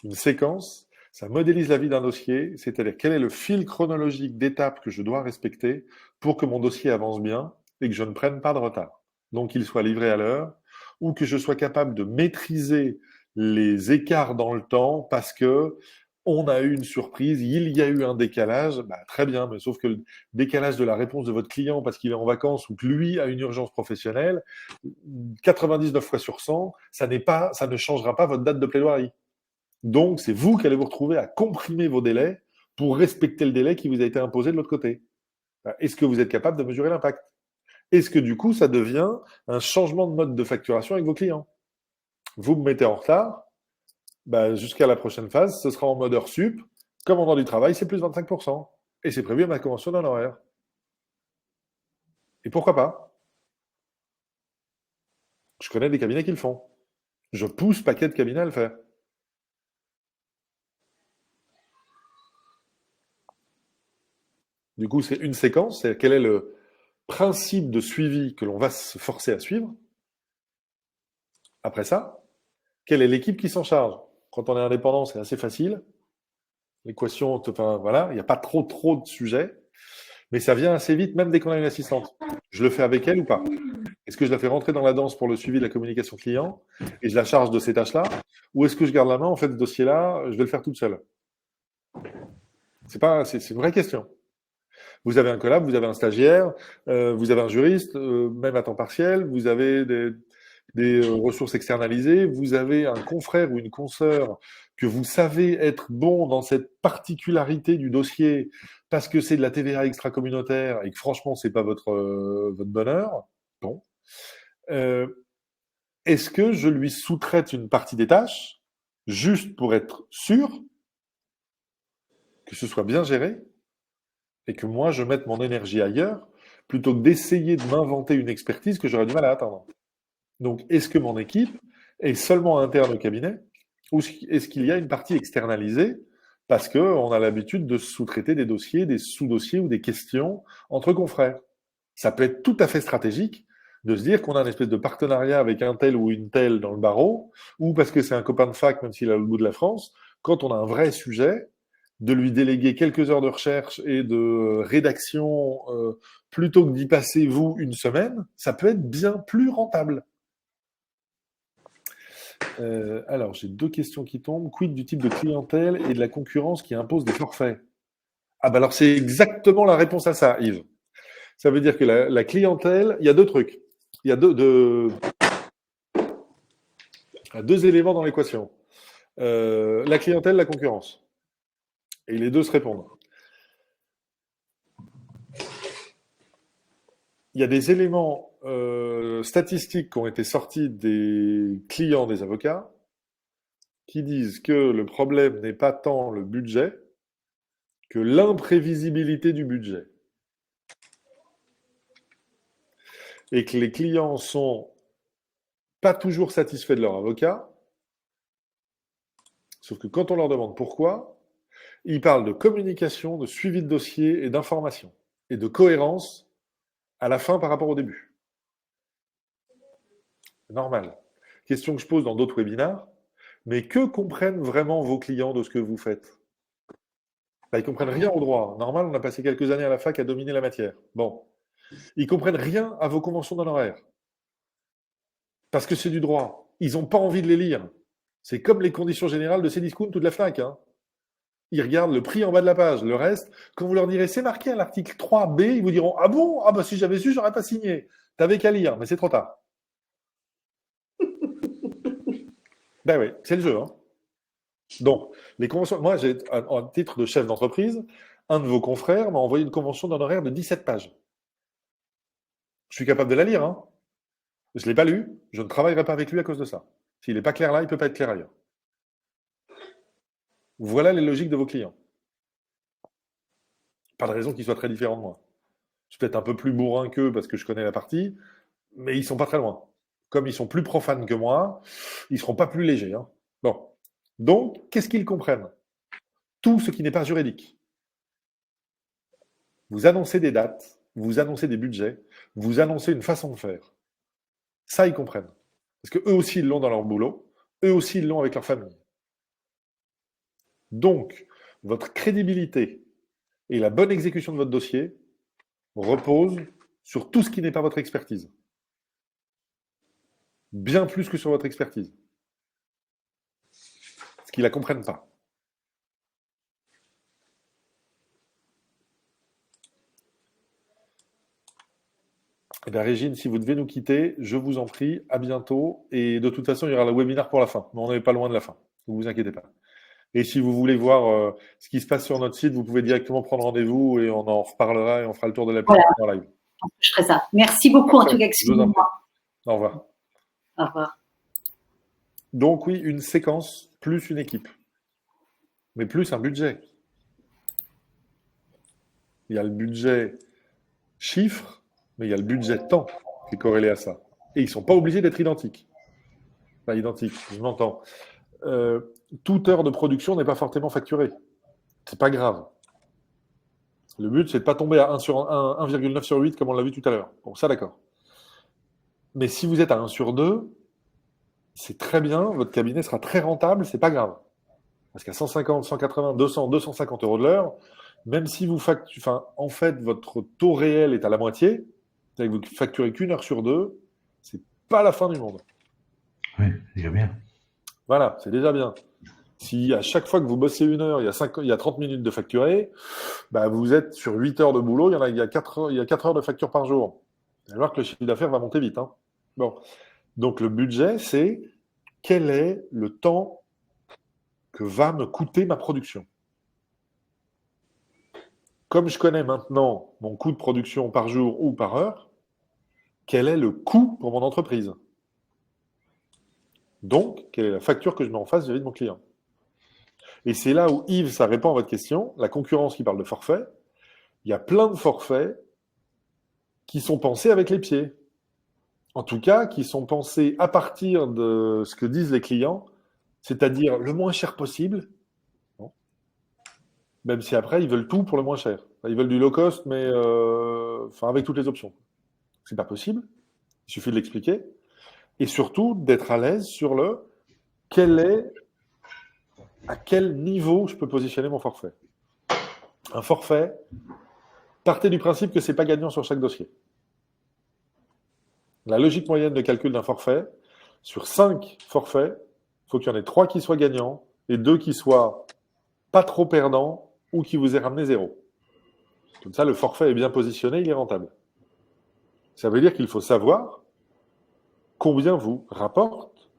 Une séquence, ça modélise la vie d'un dossier, c'est-à-dire quel est le fil chronologique d'étapes que je dois respecter pour que mon dossier avance bien et que je ne prenne pas de retard. Donc, qu'il soit livré à l'heure ou que je sois capable de maîtriser les écarts dans le temps parce que on a eu une surprise, il y a eu un décalage, très bien, mais sauf que le décalage de la réponse de votre client parce qu'il est en vacances ou que lui a une urgence professionnelle, 99 fois sur 100, ça ne changera pas votre date de plaidoirie. Donc, c'est vous qui allez vous retrouver à comprimer vos délais pour respecter le délai qui vous a été imposé de l'autre côté. Est-ce que vous êtes capable de mesurer l'impact? Est-ce que du coup, ça devient un changement de mode de facturation avec vos clients? Vous me mettez en retard, jusqu'à la prochaine phase, ce sera en mode heure sup. Commandant du travail, c'est plus 25%. Et c'est prévu à ma convention d'honoraires. Et pourquoi pas? Je connais des cabinets qui le font. Je pousse paquet de cabinets à le faire. Du coup, c'est une séquence, c'est quel est le principe de suivi que l'on va se forcer à suivre. Après ça, quelle est l'équipe qui s'en charge? Quand on est indépendant, c'est assez facile. L'équation, voilà, il n'y a pas trop de sujets, mais ça vient assez vite, même dès qu'on a une assistante. Je le fais avec elle ou pas? Est-ce que je la fais rentrer dans la danse pour le suivi de la communication client et je la charge de ces tâches-là? Ou est-ce que je garde la main, en fait, ce dossier-là, je vais le faire toute seule? C'est une vraie question. Vous avez un collab, vous avez un stagiaire, vous avez un juriste, même à temps partiel, vous avez des ressources externalisées, vous avez un confrère ou une consoeur que vous savez être bon dans cette particularité du dossier parce que c'est de la TVA extra-communautaire et que franchement, c'est pas votre bonheur. Bon. Est-ce que je lui sous-traite une partie des tâches juste pour être sûr que ce soit bien géré et que moi, je mette mon énergie ailleurs, plutôt que d'essayer de m'inventer une expertise que j'aurais du mal à atteindre. Donc, est-ce que mon équipe est seulement interne au cabinet, ou est-ce qu'il y a une partie externalisée, parce qu'on a l'habitude de sous-traiter des dossiers, des sous-dossiers ou des questions entre confrères? Ça peut être tout à fait stratégique de se dire qu'on a une espèce de partenariat avec un tel ou une telle dans le barreau, ou parce que c'est un copain de fac, même s'il est à l'autre bout de la France, quand on a un vrai sujet, de lui déléguer quelques heures de recherche et de rédaction plutôt que d'y passer, vous, une semaine, ça peut être bien plus rentable. Alors, j'ai 2 questions qui tombent. Quid du type de clientèle et de la concurrence qui impose des forfaits? Alors c'est exactement la réponse à ça, Yves. Ça veut dire que la clientèle, il y a 2 trucs. Il y a deux éléments dans l'équation. La clientèle, la concurrence. Et les deux se répondent. il y a des éléments statistiques qui ont été sortis des clients des avocats qui disent que le problème n'est pas tant le budget que l'imprévisibilité du budget. Et que les clients sont pas toujours satisfaits de leur avocat, sauf que quand on leur demande pourquoi, ils parlent de communication, de suivi de dossier et d'information, et de cohérence à la fin par rapport au début. Normal. Question que je pose dans d'autres webinars, mais que comprennent vraiment vos clients de ce que vous faites? Ils comprennent rien au droit. Normal, on a passé quelques années à la fac à dominer la matière. Bon. Ils comprennent rien à vos conventions d'honoraires. Parce que c'est du droit. Ils n'ont pas envie de les lire. C'est comme les conditions générales de Cdiscount ou de la FNAC. Hein. Ils regardent le prix en bas de la page. Le reste, quand vous leur direz c'est marqué à l'article 3B, ils vous diront ah bon? Ah bah si j'avais su, j'aurais pas signé. T'avais qu'à lire, mais c'est trop tard. Ben oui, c'est le jeu. Hein. Donc, les conventions. Moi, j'ai, en titre de chef d'entreprise, un de vos confrères m'a envoyé une convention d'honoraires de 17 pages. Je suis capable de la lire. Hein. Je ne l'ai pas lu, je ne travaillerai pas avec lui à cause de ça. S'il n'est pas clair là, il ne peut pas être clair ailleurs. Voilà les logiques de vos clients. Pas de raison qu'ils soient très différents de moi. Je suis peut-être un peu plus bourrin qu'eux parce que je connais la partie, mais ils ne sont pas très loin. Comme ils sont plus profanes que moi, ils ne seront pas plus légers. Hein. Bon. Donc, qu'est-ce qu'ils comprennent? Tout ce qui n'est pas juridique. Vous annoncez des dates, vous annoncez des budgets, vous annoncez une façon de faire. Ça, ils comprennent. Parce qu'eux aussi, ils l'ont dans leur boulot, eux aussi, ils l'ont avec leur famille. Donc, votre crédibilité et la bonne exécution de votre dossier reposent sur tout ce qui n'est pas votre expertise. Bien plus que sur votre expertise. Parce qu'ils ne la comprennent pas. Eh bien, Régine, si vous devez nous quitter, je vous en prie, à bientôt. Et de toute façon, il y aura le webinaire pour la fin. Mais on n'est pas loin de la fin. Ne vous inquiétez pas. Et si vous voulez voir ce qui se passe sur notre site, vous pouvez directement prendre rendez-vous et on en reparlera et on fera le tour de l'application en live. Je ferai ça. Merci beaucoup en tout cas. Excusez-moi. Au revoir. Au revoir. Donc oui, une séquence plus une équipe. Mais plus un budget. Il y a le budget chiffre, mais il y a le budget temps qui est corrélé à ça. Et ils ne sont pas obligés d'être identiques. Pas identiques, je m'entends. Toute heure de production n'est pas forcément facturée. C'est pas grave. Le but, c'est de ne pas tomber à 1,9 sur 8 comme on l'a vu tout à l'heure. Bon, ça, d'accord. Mais si vous êtes à 1 sur 2, c'est très bien, votre cabinet sera très rentable, c'est pas grave. Parce qu'à 150, 180, 200, 250 euros de l'heure, même si vous facturez, en fait, votre taux réel est à la moitié, c'est-à-dire que vous facturez qu'une heure sur 2, c'est pas la fin du monde. Oui, c'est déjà bien. Voilà, c'est déjà bien. Si à chaque fois que vous bossez une heure, il y a 30 minutes de facturé, bah vous êtes sur 8 heures de boulot, il y a 4 heures de facture par jour. Vous allez voir que le chiffre d'affaires va monter vite. Hein. Bon. Donc le budget, c'est quel est le temps que va me coûter ma production. Comme je connais maintenant mon coût de production par jour ou par heure, quel est le coût pour mon entreprise? Donc, quelle est la facture que je mets en face vis-à-vis de mon client? Et c'est là où, Yves, ça répond à votre question, la concurrence qui parle de forfait. Il y a plein de forfaits qui sont pensés avec les pieds. En tout cas, qui sont pensés à partir de ce que disent les clients, c'est-à-dire le moins cher possible, bon. Même si après, ils veulent tout pour le moins cher. Ils veulent du low cost, mais avec toutes les options. C'est pas possible. Il suffit de l'expliquer. Et surtout, d'être à l'aise sur à quel niveau je peux positionner mon forfait. Un forfait, partez du principe que c'est pas gagnant sur chaque dossier. La logique moyenne de calcul d'un forfait, sur 5 forfaits, il faut qu'il y en ait 3 qui soient gagnants et 2 qui soient pas trop perdants ou qui vous aient ramené 0. Comme ça, le forfait est bien positionné, il est rentable. Ça veut dire qu'il faut savoir combien vous rapporte,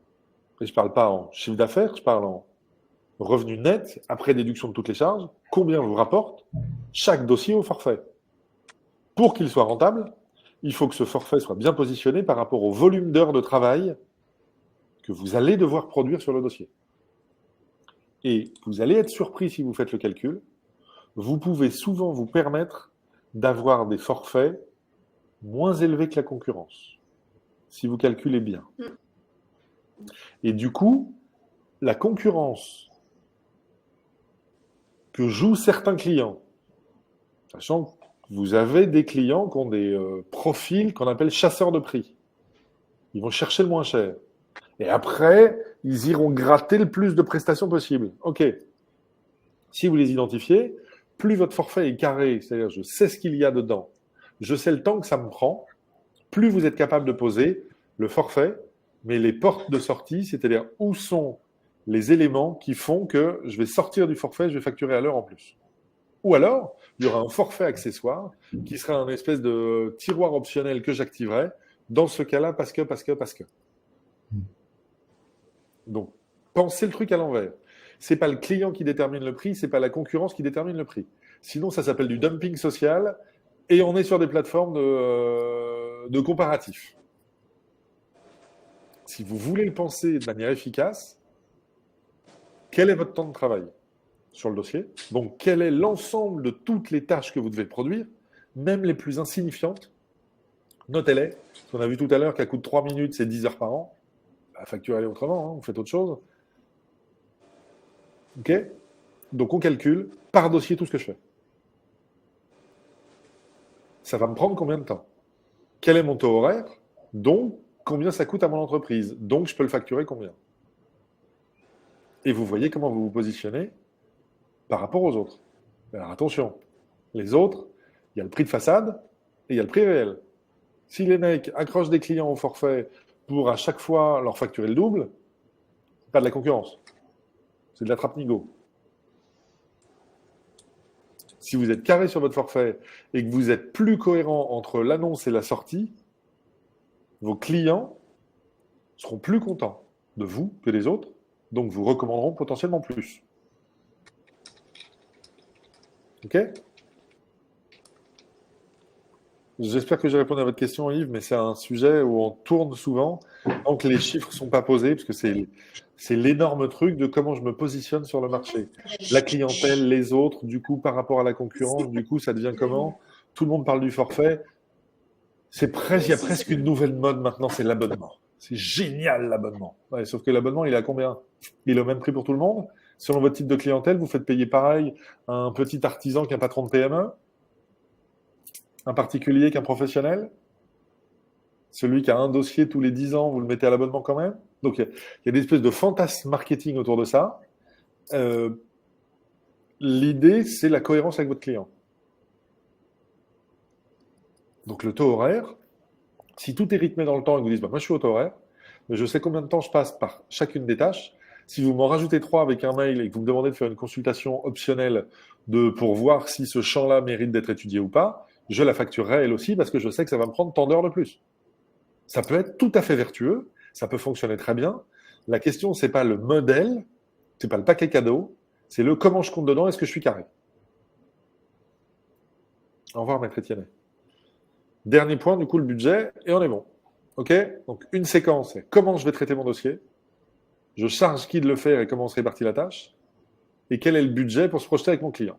et je ne parle pas en chiffre d'affaires, je parle en revenu net, après déduction de toutes les charges, combien vous rapporte chaque dossier au forfait. Pour qu'il soit rentable, il faut que ce forfait soit bien positionné par rapport au volume d'heures de travail que vous allez devoir produire sur le dossier. Et vous allez être surpris si vous faites le calcul. Vous pouvez souvent vous permettre d'avoir des forfaits moins élevés que la concurrence, si vous calculez bien. Et du coup, la concurrence que jouent certains clients, sachant que vous avez des clients qui ont des profils qu'on appelle chasseurs de prix. Ils vont chercher le moins cher. Et après, ils iront gratter le plus de prestations possible. OK. Si vous les identifiez, plus votre forfait est carré, c'est-à-dire je sais ce qu'il y a dedans, je sais le temps que ça me prend, plus vous êtes capable de poser le forfait, mais les portes de sortie, c'est-à-dire où sont les éléments qui font que je vais sortir du forfait, je vais facturer à l'heure en plus. Ou alors, il y aura un forfait accessoire qui sera un espèce de tiroir optionnel que j'activerai dans ce cas-là parce que. Donc, pensez le truc à l'envers. C'est pas le client qui détermine le prix, c'est pas la concurrence qui détermine le prix. Sinon, ça s'appelle du dumping social et on est sur des plateformes de comparatifs. Si vous voulez le penser de manière efficace, quel est votre temps de travail sur le dossier? Donc, quel est l'ensemble de toutes les tâches que vous devez produire, même les plus insignifiantes? Notez-les. On a vu tout à l'heure qu'à coût de 3 minutes, c'est 10 heures par an. Facturez-les autrement, vous faites autre chose. OK? Donc, on calcule par dossier tout ce que je fais. Ça va me prendre combien de temps? Quel est mon taux horaire? Donc, combien ça coûte à mon entreprise? Donc, je peux le facturer combien? Et vous voyez comment vous vous positionnez par rapport aux autres. Alors attention, les autres, il y a le prix de façade et il y a le prix réel. Si les mecs accrochent des clients au forfait pour à chaque fois leur facturer le double, c'est pas de la concurrence. C'est de la trappe-nigo. Si vous êtes carré sur votre forfait et que vous êtes plus cohérent entre l'annonce et la sortie, vos clients seront plus contents de vous que des autres, donc vous recommanderont potentiellement plus. OK? J'espère que j'ai répondu à votre question, Yves, mais c'est un sujet où on tourne souvent tant que les chiffres ne sont pas posés, parce que c'est l'énorme truc de comment je me positionne sur le marché. La clientèle, les autres, du coup, par rapport à la concurrence, du coup, ça devient comment? Tout le monde parle du forfait. Il y a presque une nouvelle mode maintenant, c'est l'abonnement. C'est génial, l'abonnement. Ouais, sauf que l'abonnement, il est à combien? Il est au même prix pour tout le monde? Selon votre type de clientèle, vous faites payer pareil à un petit artisan qu'un patron de PME? Un particulier qu'un professionnel? Celui qui a un dossier tous les 10 ans, vous le mettez à l'abonnement quand même? Donc, il y a des espèces de fantasmes marketing autour de ça. L'idée, c'est la cohérence avec votre client. Donc, le taux horaire, si tout est rythmé dans le temps et que vous dites, moi je suis au taux horaire, mais je sais combien de temps je passe par chacune des tâches. Si vous m'en rajoutez 3 avec un mail et que vous me demandez de faire une consultation optionnelle pour voir si ce champ-là mérite d'être étudié ou pas, je la facturerai elle aussi parce que je sais que ça va me prendre tant d'heures de plus. Ça peut être tout à fait vertueux, ça peut fonctionner très bien. La question, c'est pas le modèle, c'est pas le paquet cadeau, c'est le comment je compte dedans, est-ce que je suis carré? Au revoir, maître Etienne. Dernier point, du coup, le budget, et on est bon. OK? Donc, une séquence, c'est comment je vais traiter mon dossier, je charge qui de le faire et comment on se répartit la tâche, et quel est le budget pour se projeter avec mon client.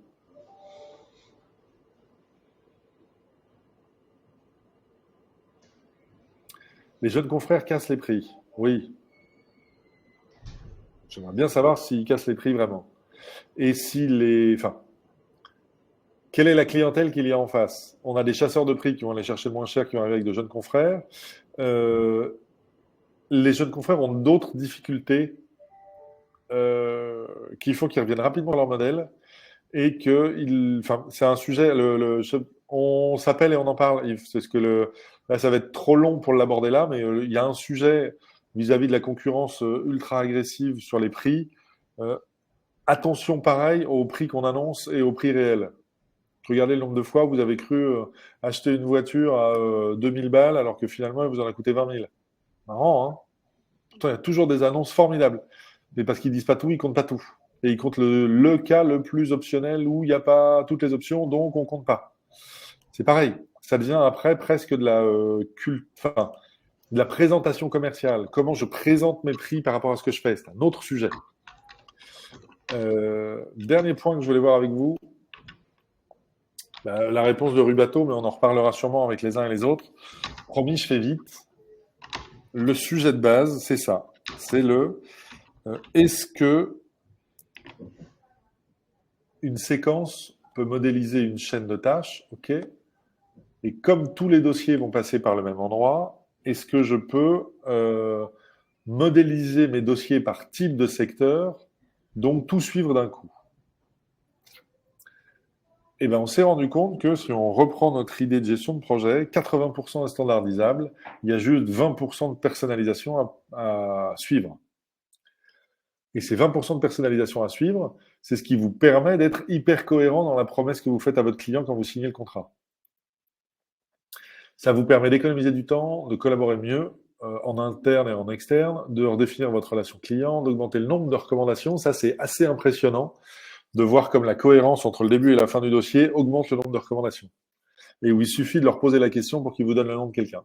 Les jeunes confrères cassent les prix. Oui. J'aimerais bien savoir s'ils cassent les prix vraiment. Et si quelle est la clientèle qu'il y a en face? On a des chasseurs de prix qui vont aller chercher le moins cher, qui vont arriver avec de jeunes confrères. Les jeunes confrères ont d'autres difficultés qu'il faut qu'ils reviennent rapidement à leur modèle et que c'est un sujet. On s'appelle et on en parle, Yves. C'est ce que là, ça va être trop long pour l'aborder là, mais il y a un sujet vis-à-vis de la concurrence ultra agressive sur les prix. Attention, pareil, au prix qu'on annonce et au prix réel. Regardez le nombre de fois où vous avez cru acheter une voiture à 2000 balles alors que finalement, elle vous en a coûté 20 000. Marrant, hein? Pourtant, il y a toujours des annonces formidables. Mais parce qu'ils disent pas tout, ils comptent pas tout. Et ils comptent le cas le plus optionnel où il n'y a pas toutes les options, donc on compte pas. C'est pareil. ça devient après presque de la enfin, de la présentation commerciale. Comment je présente mes prix par rapport à ce que je fais, c'est un autre sujet. Dernier point que je voulais voir avec vous, la réponse de Rubato, mais on en reparlera sûrement avec les uns et les autres. Promis, je fais vite. Le sujet de base, c'est ça. C'est est-ce que une séquence peut modéliser une chaîne de tâches, ok. Et comme tous les dossiers vont passer par le même endroit, est-ce que je peux modéliser mes dossiers par type de secteur, donc tout suivre d'un coup? Eh ben, on s'est rendu compte que si on reprend notre idée de gestion de projet, 80% est standardisable, il y a juste 20% de personnalisation à suivre. Et ces 20% de personnalisation à suivre, c'est ce qui vous permet d'être hyper cohérent dans la promesse que vous faites à votre client quand vous signez le contrat. Ça vous permet d'économiser du temps, de collaborer mieux en interne et en externe, de redéfinir votre relation client, d'augmenter le nombre de recommandations. Ça, c'est assez impressionnant de voir comme la cohérence entre le début et la fin du dossier augmente le nombre de recommandations. Et où il suffit de leur poser la question pour qu'ils vous donnent le nom de quelqu'un.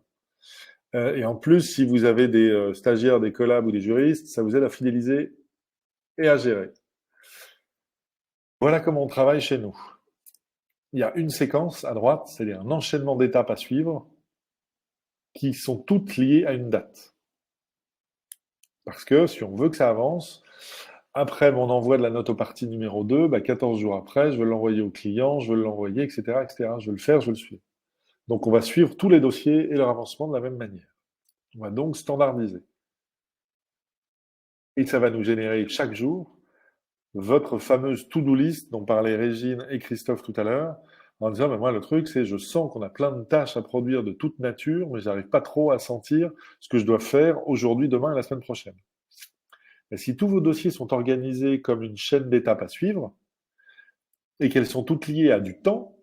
Et en plus, si vous avez des stagiaires, des collabs ou des juristes, ça vous aide à fidéliser et à gérer. Voilà comment on travaille chez nous. Il y a une séquence à droite, c'est-à-dire un enchaînement d'étapes à suivre qui sont toutes liées à une date. Parce que si on veut que ça avance, après mon envoi de la note au parti numéro 2, 14 jours après, je veux l'envoyer au client, je veux l'envoyer, etc., etc. Je veux le faire, je veux le suivre. Donc on va suivre tous les dossiers et leur avancement de la même manière. On va donc standardiser. Et ça va nous générer chaque jour votre fameuse to-do list dont parlaient Régine et Christophe tout à l'heure, en disant, moi, le truc, c'est je sens qu'on a plein de tâches à produire de toute nature, mais j'arrive pas trop à sentir ce que je dois faire aujourd'hui, demain et la semaine prochaine. Et si tous vos dossiers sont organisés comme une chaîne d'étapes à suivre, et qu'elles sont toutes liées à du temps,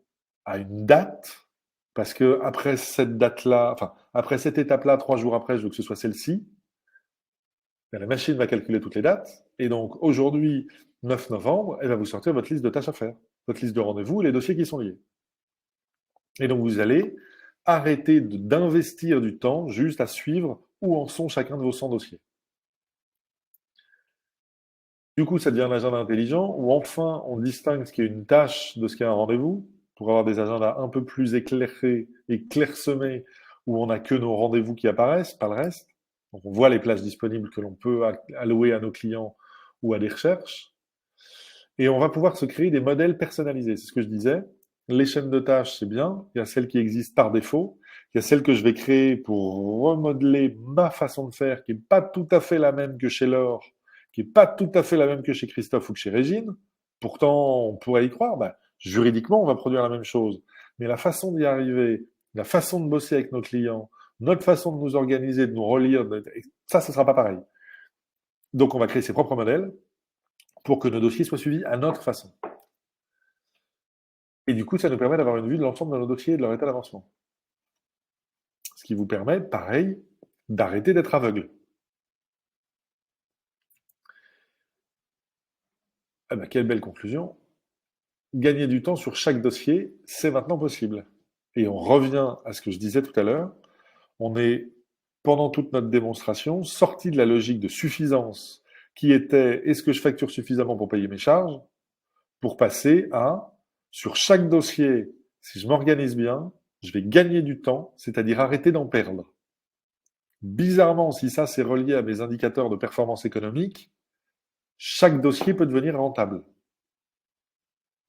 à une date, parce que après cette date-là, enfin, après cette étape-là, 3 jours après, je veux que ce soit celle-ci, la machine va calculer toutes les dates, et donc aujourd'hui, 9 novembre, elle va vous sortir votre liste de tâches à faire, votre liste de rendez-vous et les dossiers qui sont liés. Et donc vous allez arrêter d'investir du temps juste à suivre où en sont chacun de vos 100 dossiers. Du coup, ça devient un agenda intelligent où enfin on distingue ce qui est une tâche de ce qui est un rendez-vous pour avoir des agendas un peu plus éclairés et clairsemés où on n'a que nos rendez-vous qui apparaissent, pas le reste. Donc on voit les plages disponibles que l'on peut allouer à nos clients ou à des recherches. Et on va pouvoir se créer des modèles personnalisés. C'est ce que je disais. Les chaînes de tâches, c'est bien. Il y a celles qui existent par défaut. Il y a celles que je vais créer pour remodeler ma façon de faire, qui n'est pas tout à fait la même que chez Laure, qui n'est pas tout à fait la même que chez Christophe ou que chez Régine. Pourtant, on pourrait y croire. Juridiquement, on va produire la même chose. Mais la façon d'y arriver, la façon de bosser avec nos clients, notre façon de nous organiser, de nous relire, ça ne sera pas pareil. Donc, on va créer ses propres modèles pour que nos dossiers soient suivis à notre façon. Et du coup, ça nous permet d'avoir une vue de l'ensemble de nos dossiers et de leur état d'avancement. Ce qui vous permet, pareil, d'arrêter d'être aveugle. Quelle belle conclusion. Gagner du temps sur chaque dossier, c'est maintenant possible. Et on revient à ce que je disais tout à l'heure. On est, pendant toute notre démonstration, sorti de la logique de suffisance qui était est-ce que je facture suffisamment pour payer mes charges, pour passer à, sur chaque dossier, si je m'organise bien, je vais gagner du temps, c'est-à-dire arrêter d'en perdre. Bizarrement, si ça c'est relié à mes indicateurs de performance économique, chaque dossier peut devenir rentable.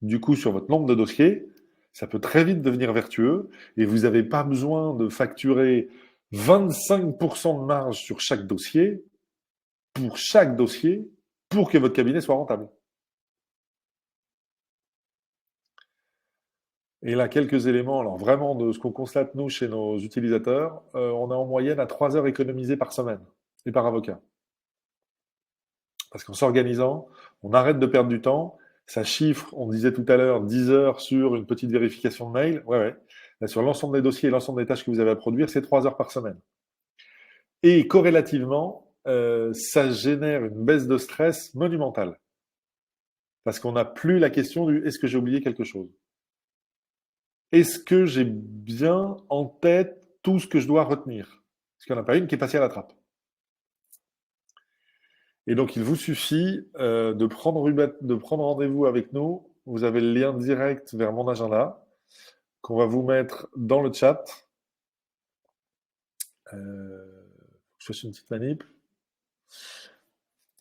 Du coup, sur votre nombre de dossiers, ça peut très vite devenir vertueux et vous n'avez pas besoin de facturer 25% de marge sur chaque dossier pour que votre cabinet soit rentable. Et là, quelques éléments, alors vraiment de ce qu'on constate nous chez nos utilisateurs, on est en moyenne à 3 heures économisées par semaine et par avocat. Parce qu'en s'organisant, on arrête de perdre du temps. Ça chiffre, on disait tout à l'heure, 10 heures sur une petite vérification de mail. Ouais. Là, sur l'ensemble des dossiers et l'ensemble des tâches que vous avez à produire, c'est 3 heures par semaine. Et corrélativement, ça génère une baisse de stress monumentale. Parce qu'on n'a plus la question du est-ce que j'ai oublié quelque chose? est-ce que j'ai bien en tête tout ce que je dois retenir? Parce qu'il n'y en a pas une qui est passée à la trappe. Et donc, il vous suffit de prendre rendez-vous avec nous. Vous avez le lien direct vers mon agenda qu'on va vous mettre dans le chat. Je fais une petite manip.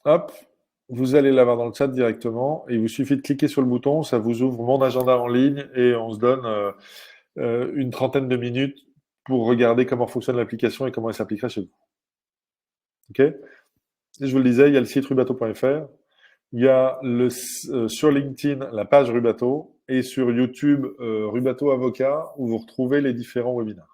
Hop, vous allez l'avoir dans le chat directement. Et il vous suffit de cliquer sur le bouton. Ça vous ouvre mon agenda en ligne et on se donne une trentaine de minutes pour regarder comment fonctionne l'application et comment elle s'appliquera chez vous. OK? Et je vous le disais, il y a le site rubato.fr. Il y a sur LinkedIn la page Rubato et sur YouTube Rubato Avocat où vous retrouvez les différents webinaires.